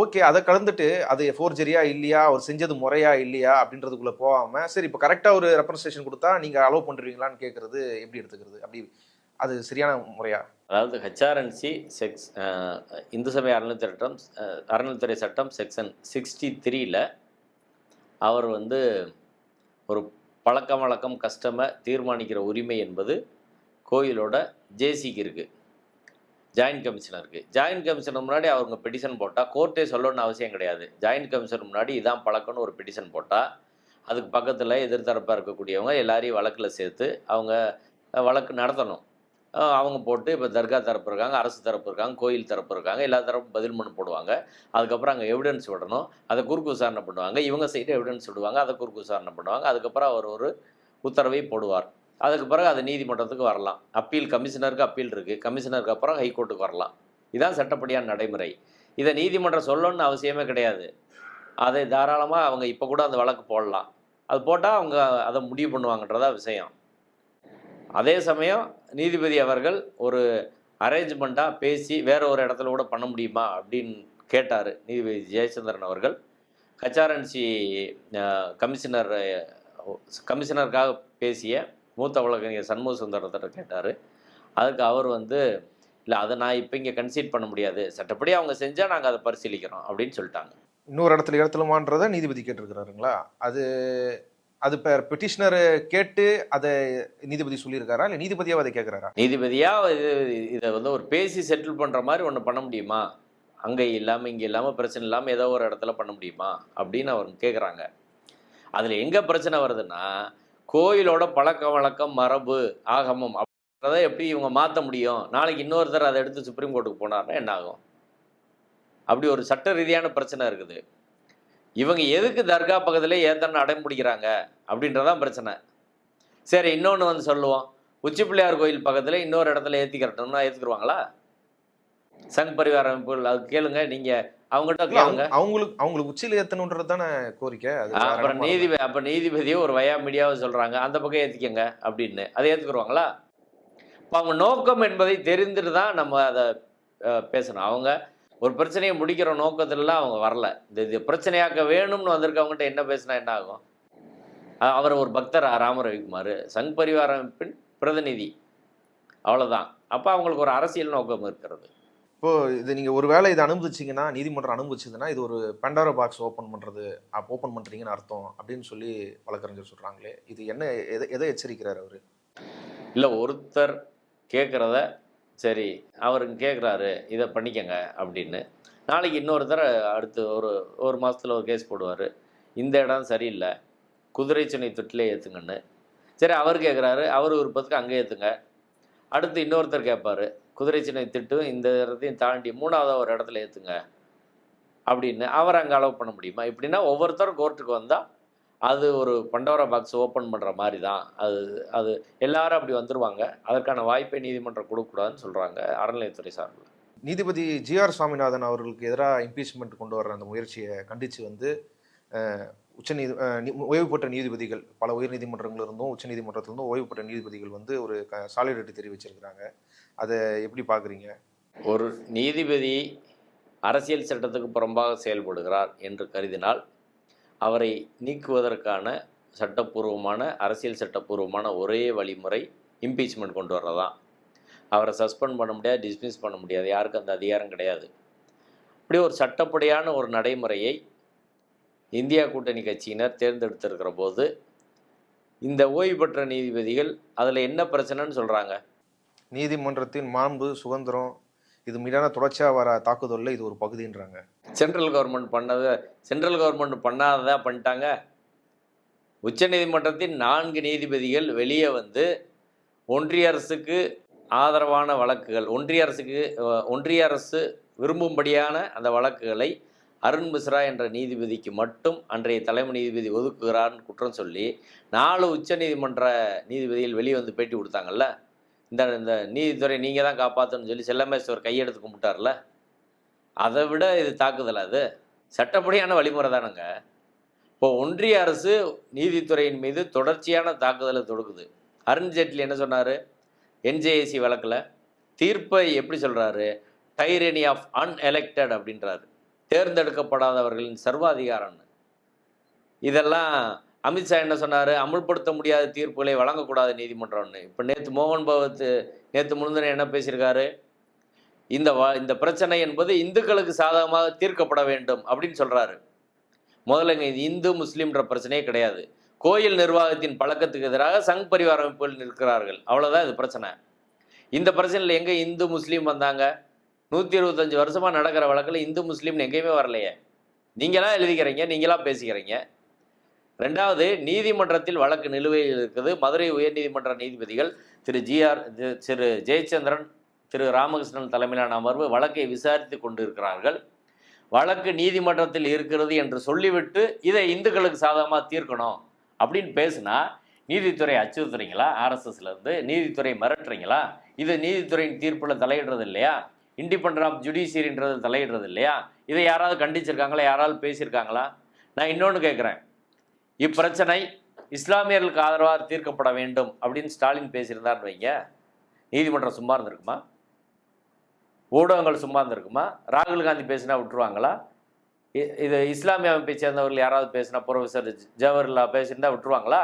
ஓகே, அதை கலந்துட்டு அது ஃபோர்ஜரியா இல்லையா, அவர் செஞ்சது முறையா இல்லையா அப்படின்றதுக்குள்ள போகாம, சரி இப்போ கரெக்டா ஒரு ரெப்ரஸன்டேஷன் கொடுத்தா நீங்க அலோவ் பண்றீங்களான்னு கேட்கறது எப்படி எடுத்துக்கிறது? அப்படி அது சரியான முறையா? அதாவது ஹெச்ஆர்என்சி இந்து சமய அறநிலைத்துறை சட்டம் செக்ஷன் 63ல அவர் வந்து ஒரு பழக்கம் வழக்கம் கஸ்டமை தீர்மானிக்கிற உரிமை என்பது கோயிலோட ஜேசிக்கு இருக்குது, ஜாயின்ட் கமிஷனருக்கு. ஜாயின்ட் கமிஷனர் முன்னாடி அவங்க பெட்டிஷன் போட்டால் கோர்ட்டே சொல்லணும்னு அவசியம் கிடையாது. ஜாயின்ட் கமிஷனர் முன்னாடி இதான் பழக்கம்னு ஒரு பெட்டிஷன் போட்டால் அதுக்கு பக்கத்தில் எதிர்த்தரப்பாக இருக்கக்கூடியவங்க எல்லாரையும் வழக்கில் சேர்த்து அவங்க வழக்கு நடத்தணும். அவங்க போட்டு இப்போ தர்கா தரப்பு இருக்காங்க, அரசு தரப்பு இருக்காங்க, கோயில் தரப்பு இருக்காங்க, எல்லா தரப்பும் பதில் மனு போடுவாங்க. அதுக்கப்புறம் அங்கே எவிடன்ஸ் விடணும், அதை குறுக்கு விசாரணை பண்ணுவாங்க. இவங்க சைடு எவிடன்ஸ் விடுவாங்க, அதை குறுக்கு விசாரணை பண்ணுவாங்க. அதுக்கப்புறம் அவர் ஒரு உத்தரவை போடுவார். அதுக்கு பிறகு அது நீதிமன்றத்துக்கு வரலாம். அப்பீல் கமிஷனருக்கு அப்பீல் இருக்குது, கமிஷனருக்கு அப்புறம் ஹைகோர்ட்டுக்கு வரலாம். இதுதான் சட்டப்படியான நடைமுறை. இதை நீதிமன்றம் சொல்லணும்னு அவசியமே கிடையாது. அதை தாராளமாக அவங்க இப்போ கூட அந்த வழக்கு போடலாம். அது போட்டால் அவங்க அதை முடிவு பண்ணுவாங்கன்றதா விஷயம். அதே சமயம் நீதிபதி அவர்கள் ஒரு அரேஞ்ச்மெண்ட்டாக பேசி வேற ஒரு இடத்துல கூட பண்ண முடியுமா அப்படின்னு கேட்டார் நீதிபதி ஜெயச்சந்திரன் அவர்கள். ஹெச்ஆர்என்சி கமிஷனருக்காக பேசிய மூத்த வழக்கறிஞர் சண்முக சுந்தரத்தை கேட்டார். அதுக்கு அவர் வந்து இல்லை, அதை நான் இப்போ இங்கே கன்சீட் பண்ண முடியாது, சட்டப்படி அவங்க செஞ்சால் நாங்கள் அதை பரிசீலிக்கிறோம் அப்படின்னு சொல்லிட்டாங்க. இன்னொரு இடத்துல இடத்துலமான்றதை நீதிபதி கேட்டிருக்கிறாருங்களா? அது அது பெட்டிஷனர் கேட்டு அதை நீதிபதி சொல்லியிருக்காரா, இல்லை நீதிபதியாக அதை கேட்குறாரா? நீதிபதியா இதை வந்து ஒரு பேசி செட்டில் பண்ணுற மாதிரி ஒன்று பண்ண முடியுமா, அங்கே இல்லாமல் இங்கே இல்லாமல் பிரச்சனை இல்லாமல் ஏதோ ஒரு இடத்துல பண்ண முடியுமா அப்படின்னு அவர் கேட்குறாங்க. அதில் எங்கே பிரச்சனை வருதுன்னா, கோயிலோட பழக்க வழக்கம் மரபு ஆகமம் அப்படின்றத எப்படி இவங்க மாற்ற முடியும்? நாளைக்கு இன்னொருத்தர் அதை எடுத்து சுப்ரீம் கோர்ட்டுக்கு போனார்னா என்ன ஆகும்? அப்படி ஒரு சட்ட ரீதியான பிரச்சனை இருக்குது. இவங்க எதுக்கு தர்கா பக்கத்துலேயே ஏத்தன்னு அடைம்பிடிக்கிறாங்க அப்படின்றதான் பிரச்சனை. சரி, இன்னொன்று வந்து சொல்லுவோம், உச்சி பிள்ளையார் கோயில் பக்கத்தில் இன்னொரு இடத்துல ஏற்றிக்கிறட்டோம்னா ஏற்றுக்குருவாங்களா? சங் பரிவார அமைப்புகள் அது கேளுங்க, நீங்கள் அவங்ககிட்ட கேளுங்க. அவங்களுக்கு உச்சியில் ஏற்றணுன்றது தானே கோரிக்கை. அப்புறம் நீதிபதியை ஒரு வயா மீடியாவை சொல்கிறாங்க அந்த பக்கம் ஏற்றிக்கங்க அப்படின்னு, அதை ஏற்றுக்குருவாங்களா? இப்போ அவங்க நோக்கம் என்பதை தெரிந்துட்டு தான் நம்ம அதை பேசணும். அவங்க ஒரு பிரச்சனையை முடிக்கிற நோக்கத்திலலாம் அவங்க வரல. இது பிரச்சனையாக்க வேணும்னு வந்திருக்கவங்ககிட்ட என்ன பேசினா என்ன ஆகும்? அவர் ஒரு பக்தர் ராம ரவிக்குமார், சங் பரிவார அமைப்பின் பிரதிநிதி, அவ்வளோதான். அப்போ அவங்களுக்கு ஒரு அரசியல் நோக்கம் இருக்கிறது. இப்போ இது நீங்கள் ஒரு வேளை இதை அனுமதிச்சிங்கன்னா, நீதிமன்றம் அனுமதிச்சதுன்னா இது ஒரு பண்டாரா பாக்ஸ் ஓப்பன் பண்ணுறீங்கன்னு அர்த்தம் அப்படின்னு சொல்லி வழக்கறிஞர் சொல்கிறாங்களே, இது என்ன எதை எச்சரிக்கிறார் அவர்? இல்லை, ஒருத்தர் கேட்குறத சரி அவருக்கு கேட்குறாரு இதை பண்ணிக்கங்க அப்படின்னு, நாளைக்கு இன்னொருத்தர் அடுத்து ஒரு மாதத்தில் ஒரு கேஸ் போடுவார், இந்த இடம் சரியில்லை குதிரை சுனை தொட்டிலே ஏற்றுங்கன்னு. சரி, அவர் கேட்குறாரு, அவர் விருப்பத்துக்கு அங்கே ஏற்றுங்க. அடுத்து இன்னொருத்தர் கேட்பார், குதிரை சின்னை திட்டு இந்த இடத்தையும் தாண்டி மூணாவது ஒரு இடத்துல ஏற்றுங்க அப்படின்னு. அவர் அங்கே அலோவ் பண்ண முடியுமா? இப்படின்னா ஒவ்வொருத்தரும் கோர்ட்டுக்கு வந்தால் அது ஒரு பண்டோரா பாக்ஸ் ஓப்பன் பண்ணுற மாதிரி தான். அது எல்லாரும் அப்படி வந்துடுவாங்க. அதற்கான வாய்ப்பை நீதிமன்றம் கொடுக்கக்கூடாதுன்னு சொல்கிறாங்க அறநிலையத்துறை சார்பில். நீதிபதி ஜிஆர் சுவாமிநாதன் அவர்களுக்கு எதிராக இம்பீச்மெண்ட் கொண்டு வர்ற அந்த முயற்சியை கண்டித்து வந்து ஓய்வு பெற்ற நீதிபதிகள், பல உயர் நீதிமன்றங்கள் இருந்தும் உச்ச நீதிமன்றத்திலிருந்தும் ஓய்வு பெற்ற நீதிபதிகள் வந்து ஒரு சாலிடரிட்டி தெரிவிச்சிருக்கிறாங்க. அதை எப்படி பார்க்குறீங்க? ஒரு நீதிபதி அரசியல் சட்டத்துக்கு புறம்பாக செயல்படுகிறார் என்று கருதினால் அவரை நீக்குவதற்கான சட்டப்பூர்வமான அரசியல் சட்டப்பூர்வமான ஒரே வழிமுறை இம்பீச்மெண்ட் கொண்டு வர்றதான். அவரை சஸ்பெண்ட் பண்ண முடியாது, டிஸ்மிஸ் பண்ண முடியாது, யாருக்கும் அந்த அதிகாரம் கிடையாது. இப்படி ஒரு சட்டப்படியான ஒரு நடைமுறையை இந்தியா கூட்டணி கட்சியினர் தேர்ந்தெடுத்திருக்கிற போது இந்த ஓய்வு பெற்ற நீதிபதிகள் அதில் என்ன பிரச்சனைன்னு சொல்கிறாங்க? நீதிமன்றத்தின் மாண்பு சுதந்திரம் இது மீதான தொடர்ச்சியாக வர தாக்குதலில் இது ஒரு பகுதின்றாங்க. சென்ட்ரல் கவர்மெண்ட் பண்ணாததா பண்ணிட்டாங்க. உச்சநீதிமன்றத்தின் 4 நீதிபதிகள் வெளியே வந்து ஒன்றிய அரசுக்கு ஆதரவான வழக்குகள், ஒன்றிய அரசு விரும்பும்படியான அந்த வழக்குகளை அருண் மிஸ்ரா என்ற நீதிபதிக்கு மட்டும் அன்றைய தலைமை நீதிபதி ஒதுக்குகிறார்னு குற்றம் சொல்லி 4 உச்சநீதிமன்ற நீதிபதிகள் வெளியே வந்து பேட்டி கொடுத்தாங்கல்ல, இந்த இந்த நீதித்துறை நீங்கள் தான் காப்பாற்றணும்னு சொல்லி செல்லமேஸ்வர் கையெடுத்து கும்பிட்டார்ல, அதை விட இது தாக்குதல். அது சட்டப்படியான வழிமுறை தானுங்க. இப்போ ஒன்றிய அரசு நீதித்துறையின் மீது தொடர்ச்சியான தாக்குதலை தொடுக்குது. அருண் ஜேட்லி என்ன சொன்னார்? என்ஜேஏசி வழக்கில் தீர்ப்பை எப்படி சொல்கிறாரு? டைரனி ஆஃப் அன்எலெக்டட் அப்படின்றாரு. தேர்ந்தெடுக்கப்படாதவர்களின் சர்வாதிகாரம்னு. இதெல்லாம் அமித்ஷா என்ன சொன்னார்? அமுல்படுத்த முடியாத தீர்ப்புகளை வழங்கக்கூடாது நீதிமன்றம்னு. இப்போ நேற்று மோகன் பகவத் நேற்று முழுந்தின என்ன பேசியிருக்காரு? இந்த பிரச்சனை என்பது இந்துக்களுக்கு சாதகமாக தீர்க்கப்பட வேண்டும் அப்படின்னு சொல்கிறாரு. முதல்ல இது இந்து முஸ்லீம்ன்ற பிரச்சனையே கிடையாது. கோயில் நிர்வாகத்தின் பழக்கத்துக்கு எதிராக சங் பரிவார அமைப்புகள் நிற்கிறார்கள், அவ்வளோதான் இது பிரச்சனை. இந்த பிரச்சனையில் எங்கே இந்து முஸ்லீம் வந்தாங்க? 125 வருஷமாக நடக்கிற வழக்கில் இந்து முஸ்லீம்னு எங்கேயுமே வரலையே. நீங்களாம் எழுதிக்கிறீங்க, நீங்களாம் பேசிக்கிறீங்க. ரெண்டாவது, நீதிமன்றத்தில் வழக்கு நிலுவையில் இருக்குது. மதுரை உயர்நீதிமன்ற நீதிபதிகள் திரு ஜெயச்சந்திரன், திரு ராமகிருஷ்ணன் தலைமையிலான அமர்வு வழக்கை விசாரித்து கொண்டு இருக்கிறார்கள். வழக்கு நீதிமன்றத்தில் இருக்கிறது என்று சொல்லிவிட்டு இதை இந்துக்களுக்கு சாதகமாக தீர்க்கணும் அப்படின்னு பேசுனா நீதித்துறை அச்சுறுத்துறீங்களா? ஆர்எஸ்எஸ்லேருந்து நீதித்துறை மிரட்டுறீங்களா? இது நீதித்துறையின் தீர்ப்பில் தலையிடுறது இல்லையா? இண்டிபெண்டன்ட் ஆஃப் ஜுடிஷியரின்றது தலையிடுறது இல்லையா? இதை யாராவது கண்டிச்சிருக்காங்களா? யாராவது பேசியிருக்காங்களா? நான் இன்னொன்று கேட்குறேன். இப்பிரச்சனை இஸ்லாமியர்களுக்கு ஆதரவாக தீர்க்கப்பட வேண்டும் அப்படின்னு ஸ்டாலின் பேசியிருந்தார்னு வைங்க, நீதிமன்றம் சும்மா இருந்திருக்குமா? ஊடகங்கள் சும்மா இருந்திருக்குமா? ராகுல் காந்தி பேசினா விட்டுருவாங்களா? இது இஸ்லாமிய அமைப்பை சேர்ந்தவர்கள் யாராவது பேசினா, ப்ரொஃபஸர் ஜவஹர்லா பேசியிருந்தா விட்டுருவாங்களா?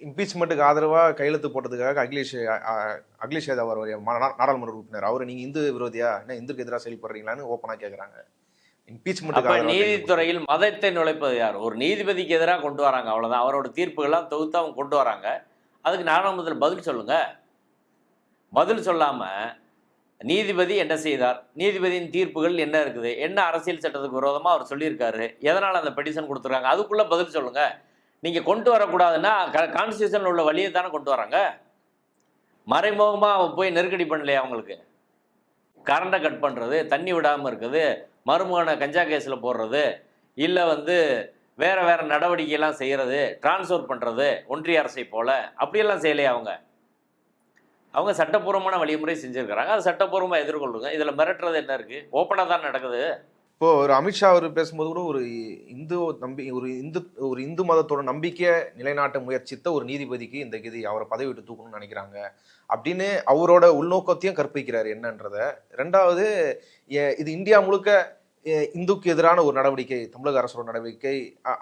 இம்பீச்மெண்ட்டுக்கு ஆதரவாக கையெழுத்து போட்டதுக்காக அகிலேஷ் யாதவ் நாடாளுமன்ற உறுப்பினர் அவர் நீங்க இந்து விரோதியா, என்ன இந்துக்கு எதிராக செயல்படுறீங்களான்னு ஓப்பனாக கேட்குறாங்க. இம்பீச்மெண்ட் நீதித்துறையில் மதத்தை நுழைப்பது யார்? ஒரு நீதிபதிக்கு எதிராக கொண்டு வராங்க, அவ்வளோதான். அவரோட தீர்ப்புகள்லாம் தொகுத்து அவங்க கொண்டு வராங்க. அதுக்கு நாடாளுமன்றத்தில் பதில் சொல்லுங்க. பதில் சொல்லாமல் நீதிபதி என்ன செய்தார், நீதிபதியின் தீர்ப்புகள் என்ன இருக்குது, என்ன அரசியல் சட்டத்துக்கு விரோதமாக அவர் சொல்லியிருக்காரு, எதனால் அந்த பெட்டிஷன் கொடுத்துருக்காங்க, அதுக்குள்ளே பதில் சொல்லுங்கள். நீங்கள் கொண்டு வரக்கூடாதுன்னா கான்ஸ்டியூஷனில் உள்ள வழியை தானே கொண்டு வராங்க. மறைமுகமாக போய் நெருக்கடி பண்ணலையா? அவங்களுக்கு கரண்டை கட் பண்ணுறது, தண்ணி விடாமல் இருக்குது, மருமகனை கஞ்சா கேஸில் போடுறது, இல்லை வேறு நடவடிக்கையெல்லாம் செய்கிறது, டிரான்ஸ்ஃபர் பண்ணுறது ஒன்றிய அரசை போல், அப்படியெல்லாம் செய்யலையா? அவங்க சட்டப்பூர்வமான வழிமுறை செஞ்சுருக்கிறாங்க. அது சட்டப்பூர்வமாக எதிர்கொள்ளுங்க. இதில் மிரட்டுறது என்ன இருக்குது? ஓப்பனாக தான் நடக்குது. இப்போ ஒரு அமித்ஷா அவர் பேசும்போது கூட ஒரு இந்து மதத்தோட நம்பிக்கையை நிலைநாட்ட முயற்சித்த ஒரு நீதிபதிக்கு இந்த கதி அவரை பதவி விட்டு தூக்கணும்னு நினைக்கிறாங்க அப்படின்னு அவரோட உள்நோக்கத்தையும் கற்பிக்கிறாரு என்னன்றத. ரெண்டாவது, இது இந்தியா முழுக்க இந்துக்கு எதிரான ஒரு நடவடிக்கை, தமிழக அரசோட நடவடிக்கை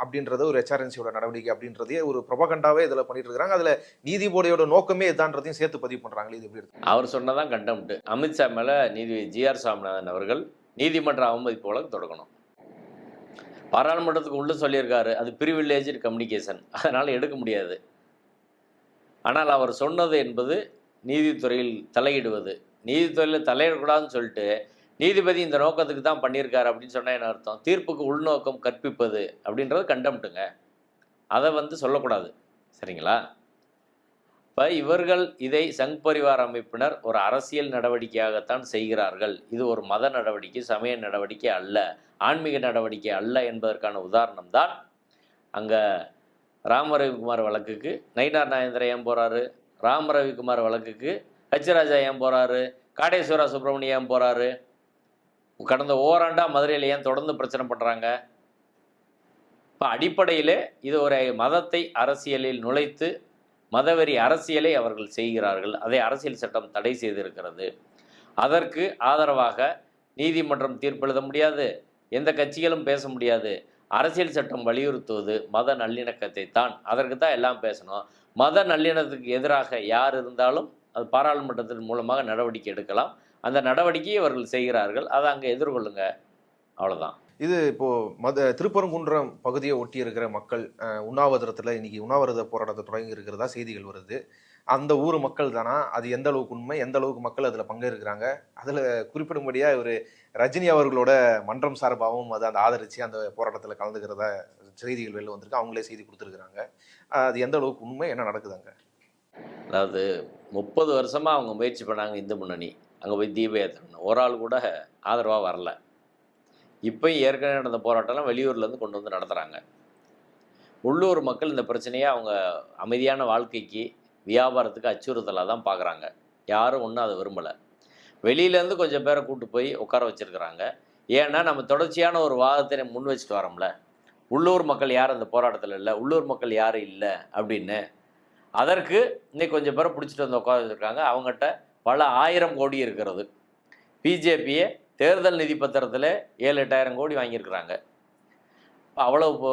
அப்படின்றது, ஒரு HRNC-யோட நடவடிக்கை அப்படின்றதே ஒரு ப்ரொபகண்டாவே இதில் பண்ணிட்டு இருக்கிறாங்க. அதில் நீதிபதியோட நோக்கமே இதான்றதையும் சேர்த்து பதிவு பண்ணுறாங்களே, இது எப்படி இருக்கு? அவர் சொன்னதான் கண்டம்ட்டு. அமித்ஷா மேலே நீதிபதி GR சாமிநாதன் அவர்கள் நீதிமன்ற அவமதிப்பு வழக்கு தொடங்கணும். பாராளுமன்றத்துக்கு உள்ள சொல்லியிருக்காரு, அது ப்ரிவிலேஜ்டு கம்யூனிகேஷன், அதனால் எடுக்க முடியாது. ஆனால் அவர் சொன்னது என்பது நீதித்துறையில் தலையிடுவது. நீதித்துறையில் தலையிடக்கூடாதுன்னு சொல்லிட்டு நீதிபதி இந்த நோக்கத்துக்கு தான் பண்ணியிருக்காரு அப்படின்னு சொன்னால் என்ன அர்த்தம்? தீர்ப்புக்கு உள்நோக்கம் கற்பிப்பது அப்படின்றது கண்டம்ட்டுங்க. அதை சொல்லக்கூடாது, சரிங்களா? இப்போ இவர்கள் இதை சங் பரிவார அமைப்பினர் ஒரு அரசியல் நடவடிக்கையாகத்தான் செய்கிறார்கள். இது ஒரு மத நடவடிக்கை, சமய நடவடிக்கை அல்ல, ஆன்மீக நடவடிக்கை அல்ல என்பதற்கான உதாரணம் தான் அங்கே ராமரவிக்குமார் வழக்குக்கு நயினார் நாகேந்திரன் ஏன் போகிறாரு, ராமரவிக்குமார் வழக்குக்கு ஹச்ராஜா ஏன் போகிறாரு, காடேஸ்வரா சுப்பிரமணியம் ஏன் போகிறாரு, கடந்த ஓராண்டா மதுரையில் ஏன் தொடர்ந்து பிரச்சனை பண்ணுறாங்க? இப்போ அடிப்படையிலே இது ஒரு மதத்தை அரசியலில் நுழைத்து மதவெறி அரசியலை அவர்கள் செய்கிறார்கள். அதை அரசியல் சட்டம் தடை செய்திருக்கிறது. அதற்கு ஆதரவாக நீதிமன்றம் தீர்ப்பு எழுத முடியாது, எந்த கட்சிகளும் பேச முடியாது. அரசியல் சட்டம் வலியுறுத்துவது மத நல்லிணக்கத்தை தான். அதற்கு தான் எல்லாம் பேசணும். மத நல்லிணக்கத்துக்கு எதிராக யார் இருந்தாலும் அது பாராளுமன்றத்தின் மூலமாக நடவடிக்கை எடுக்கலாம். அந்த நடவடிக்கையை அவர்கள் செய்கிறார்கள். அதை அங்கே எதிர்கொள்ளுங்க, அவ்வளோதான். இது இப்போ திருப்பரங்குன்றம் பகுதியை ஒட்டி இருக்கிற மக்கள் உண்ணாவிரதத்தில் இன்னைக்கு உண்ணாவிரத போராட்டத்தை தொடங்கி இருக்கிறதா செய்திகள் வருது. அந்த ஊர் மக்கள் தானா? அது எந்த அளவுக்கு உண்மை, எந்த அளவுக்கு மக்கள் அதில் பங்கேற்கிறாங்க? அதில் குறிப்பிடும்படியாக ஒரு ரஜினி அவர்களோட மன்றம் சார்பாகவும் அதை ஆதரித்து அந்த போராட்டத்தில் கலந்துக்கிறதா செய்திகள் வெளில வந்திருக்கு. அவங்களே செய்தி கொடுத்துருக்குறாங்க. அது எந்த அளவுக்கு உண்மை, என்ன நடக்குதாங்க? அதாவது 30 வருஷமாக அவங்க முயற்சி பண்ணாங்க இந்து முன்னணி, அங்கே போய் தீப ஏற்றணும், ஒரு ஆள் கூட ஆதரவாக வரல. இப்போ ஏற்கனவே நடந்த போராட்டம்லாம் வெளியூர்லேருந்து கொண்டு வந்து நடத்துகிறாங்க. உள்ளூர் மக்கள் இந்த பிரச்சனையை அவங்க அமைதியான வாழ்க்கைக்கு, வியாபாரத்துக்கு அச்சுறுத்தலாக தான் பார்க்குறாங்க. யாரும் ஒன்றும் அதை விரும்பலை. வெளியிலேருந்து கொஞ்சம் பேரை கூட்டு போய் உட்கார வச்சுருக்கிறாங்க. ஏன்னா நம்ம தொடர்ச்சியான ஒரு வாதத்தை முன் வச்சுட்டு வரோம்ல, உள்ளூர் மக்கள் யாரும் அந்த போராட்டத்தில் இல்லை, உள்ளூர் மக்கள் யாரும் இல்லை அப்படின்னு. அதற்கு இன்னைக்கு கொஞ்சம் பேரை பிடிச்சிட்டு வந்து உட்கார வச்சுருக்காங்க. அவங்ககிட்ட பல 1000 கோடி இருக்கிறது. பிஜேபியை தேர்தல் நிதி பத்திரத்தில் 7-8 கோடி வாங்கியிருக்கிறாங்க. அவ்வளவு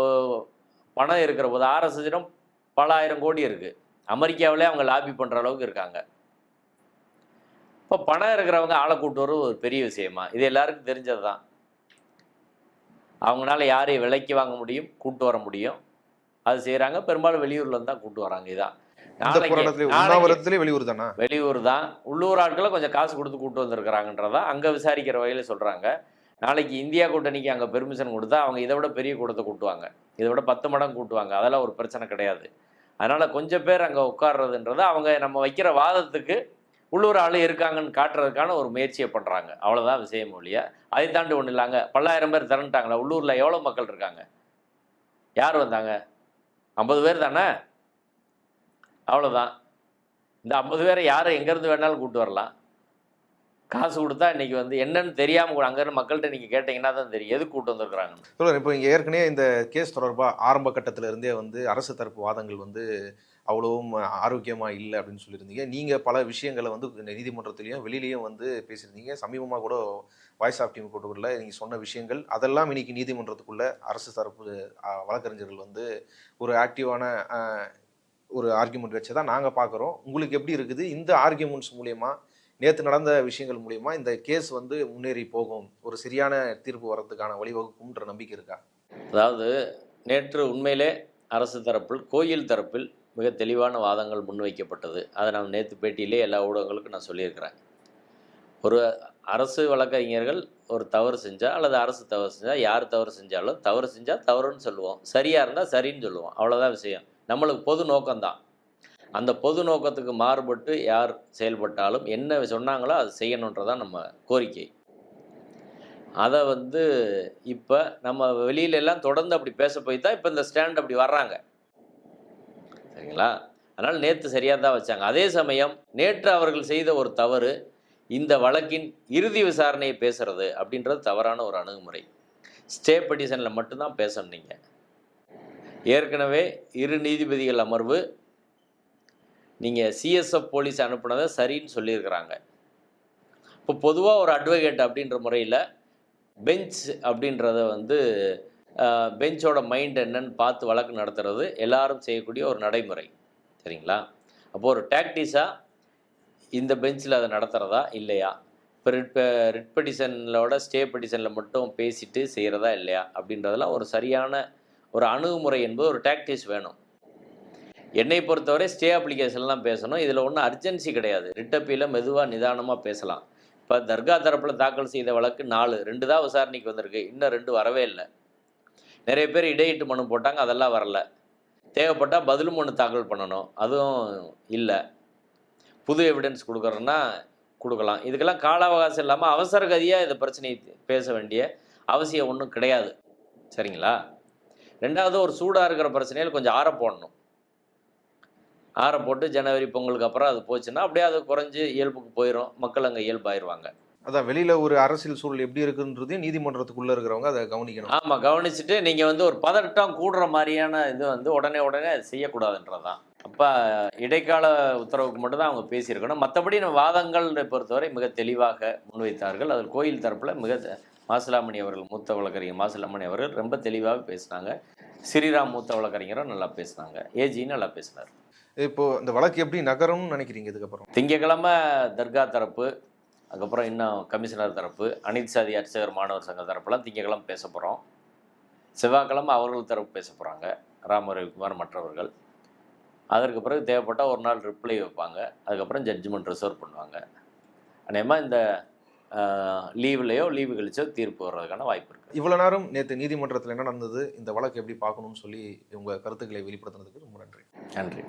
பணம் இருக்கிற போது ஆர்எஸ்எஸிடம் பல 1000 கோடி இருக்குது. அமெரிக்காவிலே அவங்க லாபி பண்ணுற அளவுக்கு இருக்காங்க. இப்போ பணம் இருக்கிறவங்க ஆளை கூட்டு வர ஒரு பெரிய விஷயமா? இது எல்லாருக்கும் தெரிஞ்சது தான். அவங்களால யாரையும் விலைக்கு வாங்க முடியும், கூட்டு வர முடியும், அது செய்கிறாங்க. பெரும்பாலும் வெளியூர்லேருந்து தான் கூட்டு வராங்க. இதான் வெளியூர் தானா? வெளியூர் தான். உள்ளூர் ஆட்களை கொஞ்சம் காசு கொடுத்து கூட்டு வந்திருக்கிறாங்கன்றதான் அங்கே விசாரிக்கிற வகையில் சொல்கிறாங்க. நாளைக்கு இந்தியா கூட்டணிக்கு அங்கே பெர்மிஷன் கொடுத்தா அவங்க இதை விட பெரிய கூட்டத்தை கூட்டுவாங்க, இதை விட 10 மடங்கு கூட்டுவாங்க. அதெல்லாம் ஒரு பிரச்சனை கிடையாது. அதனால் கொஞ்சம் பேர் அங்கே உட்கார்றதுன்றது அவங்க நம்ம வைக்கிற வாதத்துக்கு உள்ளூர் ஆள் இருக்காங்கன்னு காட்டுறதுக்கான ஒரு முயற்சியை பண்ணுறாங்க. அவ்வளோதான் விஷயம் ஒழிய அதை தாண்டி ஒன்றும் இல்லைங்க. 10,000 பேர் திரண்டுட்டாங்களா? உள்ளூரில் எவ்வளோ மக்கள் இருக்காங்க? யார் வந்தாங்க? 50 பேர் தானே? அவ்வளோதான். இந்த 50 பேரை யாரை எங்கேருந்து வேணாலும் கூப்பிட்டு வரலாம். காசு கொடுத்தா இன்றைக்கி வந்து என்னன்னு தெரியாமல் கூட அங்கேருந்து மக்கள்கிட்ட நீங்கள் கேட்டிங்கன்னா தான் தெரியும் எதுக்கு கூப்பிட்டு வந்துருக்குறாங்க. இப்போ இங்கே ஏற்கனவே இந்த கேஸ் தொடர்பாக ஆரம்ப கட்டத்தில் இருந்தே வந்து அரசு தரப்பு வாதங்கள் வந்து அவ்வளவும் ஆரோக்கியமாக இல்லை அப்படின்னு சொல்லியிருந்தீங்க. நீங்கள் பல விஷயங்களை வந்து நீதிமன்றத்திலையும் வெளியிலையும் வந்து பேசியிருந்தீங்க. சமீபமாக கூட வாய்ஸ் ஆஃப் டீம் கூட்டத்தில் நீங்கள் சொன்ன விஷயங்கள் அதெல்லாம் இன்னைக்கு நீதிமன்றத்துக்குள்ள அரசு தரப்பு வழக்கறிஞர்கள் வந்து ஒரு ஆக்டிவான ஒரு ஆர்கியூமெண்ட் வச்சு தான் நாங்கள் பார்க்குறோம். உங்களுக்கு எப்படி இருக்குது இந்த ஆர்கியூமெண்ட்ஸ் மூலயமா, நேற்று நடந்த விஷயங்கள் மூலயமா இந்த கேஸ் வந்து முன்னேறி போகும், ஒரு சரியான தீர்ப்பு வரதுக்கான வழிவகுக்கும்ன்ற நம்பிக்கை இருக்கா? அதாவது நேற்று உண்மையிலே அரசு தரப்பில், கோயில் தரப்பில் மிக தெளிவான வாதங்கள் முன்வைக்கப்பட்டது. அதை நான் நேற்று பேட்டியிலே எல்லா ஊடகங்களுக்கும் நான் சொல்லியிருக்கிறேன். ஒரு அரசு வழக்கறிஞர்கள் ஒரு தவறு செஞ்சால் அல்லது அரசு தவறு செஞ்சால், யார் தவறு செஞ்சாலும் தவறு செஞ்சால் தவறுன்னு சொல்லுவோம், சரியாக இருந்தால் சரின்னு சொல்லுவோம். அவ்வளோதான் விஷயம். நம்மளுக்கு பொது நோக்கம்தான். அந்த பொது நோக்கத்துக்கு மாறுபட்டு யார் செயல்பட்டாலும் என்ன சொன்னாங்களோ அது செய்யணுன்றதான் நம்ம கோரிக்கை. அதை வந்து இப்போ நம்ம வெளியிலெல்லாம் தொடர்ந்து அப்படி பேச போய் தான் இப்போ இந்த ஸ்டாண்ட் அப்படி வர்றாங்க. சரிங்களா? அதனால் நேற்று சரியாக தான் வச்சாங்க. அதே சமயம் நேற்று அவர்கள் செய்த ஒரு தவறு, இந்த வழக்கின் இறுதி விசாரணையை பேசுறது அப்படின்றது தவறான ஒரு அணுகுமுறை. ஸ்டே பெட்டிஷனில் மட்டும்தான் பேசணும். நீங்கள் ஏற்கனவே 2 நீதிபதிகள் அமர்வு நீங்கள் சிஎஸ்எஃப் போலீஸ் அனுப்புனதை சரின்னு சொல்லியிருக்கிறாங்க. இப்போ பொதுவாக ஒரு அட்வொகேட் அப்படின்ற முறையில் பெஞ்ச் அப்படின்றத வந்து பெஞ்சோட மைண்ட் என்னன்னு பார்த்து வழக்கு நடத்துறது எல்லாரும் செய்யக்கூடிய ஒரு நடைமுறை. சரிங்களா? அப்போது ஒரு டாக்டிஸாக இந்த பெஞ்சில் அதை நடத்துகிறதா இல்லையா, இப்போ ரிட் பெட்டிஷனோட ஸ்டே பெட்டிஷனில் மட்டும் பேசிட்டு செய்கிறதா இல்லையா அப்படின்றதெல்லாம் ஒரு சரியான ஒரு அணுகுமுறை என்பது ஒரு டாக்டிஸ் வேணும். என்னை பொறுத்தவரை ஸ்டே அப்ளிகேஷன்லாம் பேசணும். இதில் ஒன்றும் அர்ஜென்சி கிடையாது. ரிட் அப்பீலில் மெதுவாக நிதானமாக பேசலாம். இப்போ தர்கா தரப்பில் தாக்கல் செய்த வழக்கு 2 தான் விசாரணைக்கு வந்திருக்கு. இன்னும் 2 வரவே இல்லை. நிறைய பேர் இடையீட்டு மனு போட்டாங்க, அதெல்லாம் வரல. தேவைப்பட்டால் பதிலும் மனு தாக்கல் பண்ணணும், அதுவும் இல்லை. புது எவிடன்ஸ் கொடுக்குறோன்னா கொடுக்கலாம். இதுக்கெல்லாம் கால அவகாசம் இல்லாமல் அவசர கதியாக இந்த பிரச்சனையை பேச வேண்டிய அவசியம் ஒன்றும் கிடையாது. சரிங்களா? 2வது, ஒரு சூடாக இருக்கிற பிரச்சனையில் கொஞ்சம் ஆற போடணும். ஆற போட்டு ஜனவரி பொங்கலுக்கு அப்புறம் அது போச்சுன்னா அப்படியே அது குறைஞ்சி இயல்புக்கு போயிடும். மக்கள் அங்கே இயல்பாயிருவாங்க. அதான் வெளியில் ஒரு அரசியல் சூழல் எப்படி இருக்குன்றது நீதிமன்றத்துக்குள்ளே இருக்கிறவங்க அதை கவனிக்கணும். ஆமாம், கவனிச்சுட்டு நீங்கள் வந்து ஒரு பதட்டம் கூடுற மாதிரியான இது வந்து உடனே செய்யக்கூடாதுன்றதான். அப்போ இடைக்கால உத்தரவுக்கு மட்டும்தான் அவங்க பேசியிருக்கணும். மற்றபடி நம்ம வாதங்களை பொறுத்தவரை மிக தெளிவாக முன்வைத்தார்கள். அதில் கோயில் தரப்பில் மிக மாசிலாமணி அவர்கள், மூத்த வழக்கறிஞர் மாசிலாமணி அவர்கள் ரொம்ப தெளிவாக பேசினாங்க. ஸ்ரீராம் மூத்த வழக்கறிஞரும் நல்லா பேசினாங்க. ஏஜின்னு நல்லா பேசினார். இப்போது இந்த வழக்கு எப்படி நகரும்னு நினைக்கிறீங்க? இதுக்கப்புறம் திங்கக்கிழமை தர்கா தரப்பு, அதுக்கப்புறம் இன்னும் கமிஷனர் தரப்பு, அனைத்து சாதி அர்ச்சகர் மாணவர் சங்க தரப்புலாம் திங்கக்கிழமை பேச போகிறோம். செவ்வாய்க்கிழமை அவர்கள் தரப்பு பேச போகிறாங்க, ராம ரவிக்குமார் மற்றவர்கள். அதற்கு பிறகு தேவைப்பட்டால் ஒரு நாள் ரிப்ளை வைப்பாங்க. அதுக்கப்புறம் ஜட்ஜ்மெண்ட் ரிசர்வ் பண்ணுவாங்க. அநேகமாக இந்த லீவு கழிச்சோ தீர்ப்பு வர்றதுக்கான வாய்ப்பு இருக்குது. இவ்வளோ நேரம் நேற்று நீதிமன்றத்தில் என்ன நடந்தது, இந்த வழக்கு எப்படி பார்க்கணும்னு சொல்லி உங்கள் கருத்துக்களை வெளிப்படுத்தினதுக்கு ரொம்ப நன்றி. நன்றி.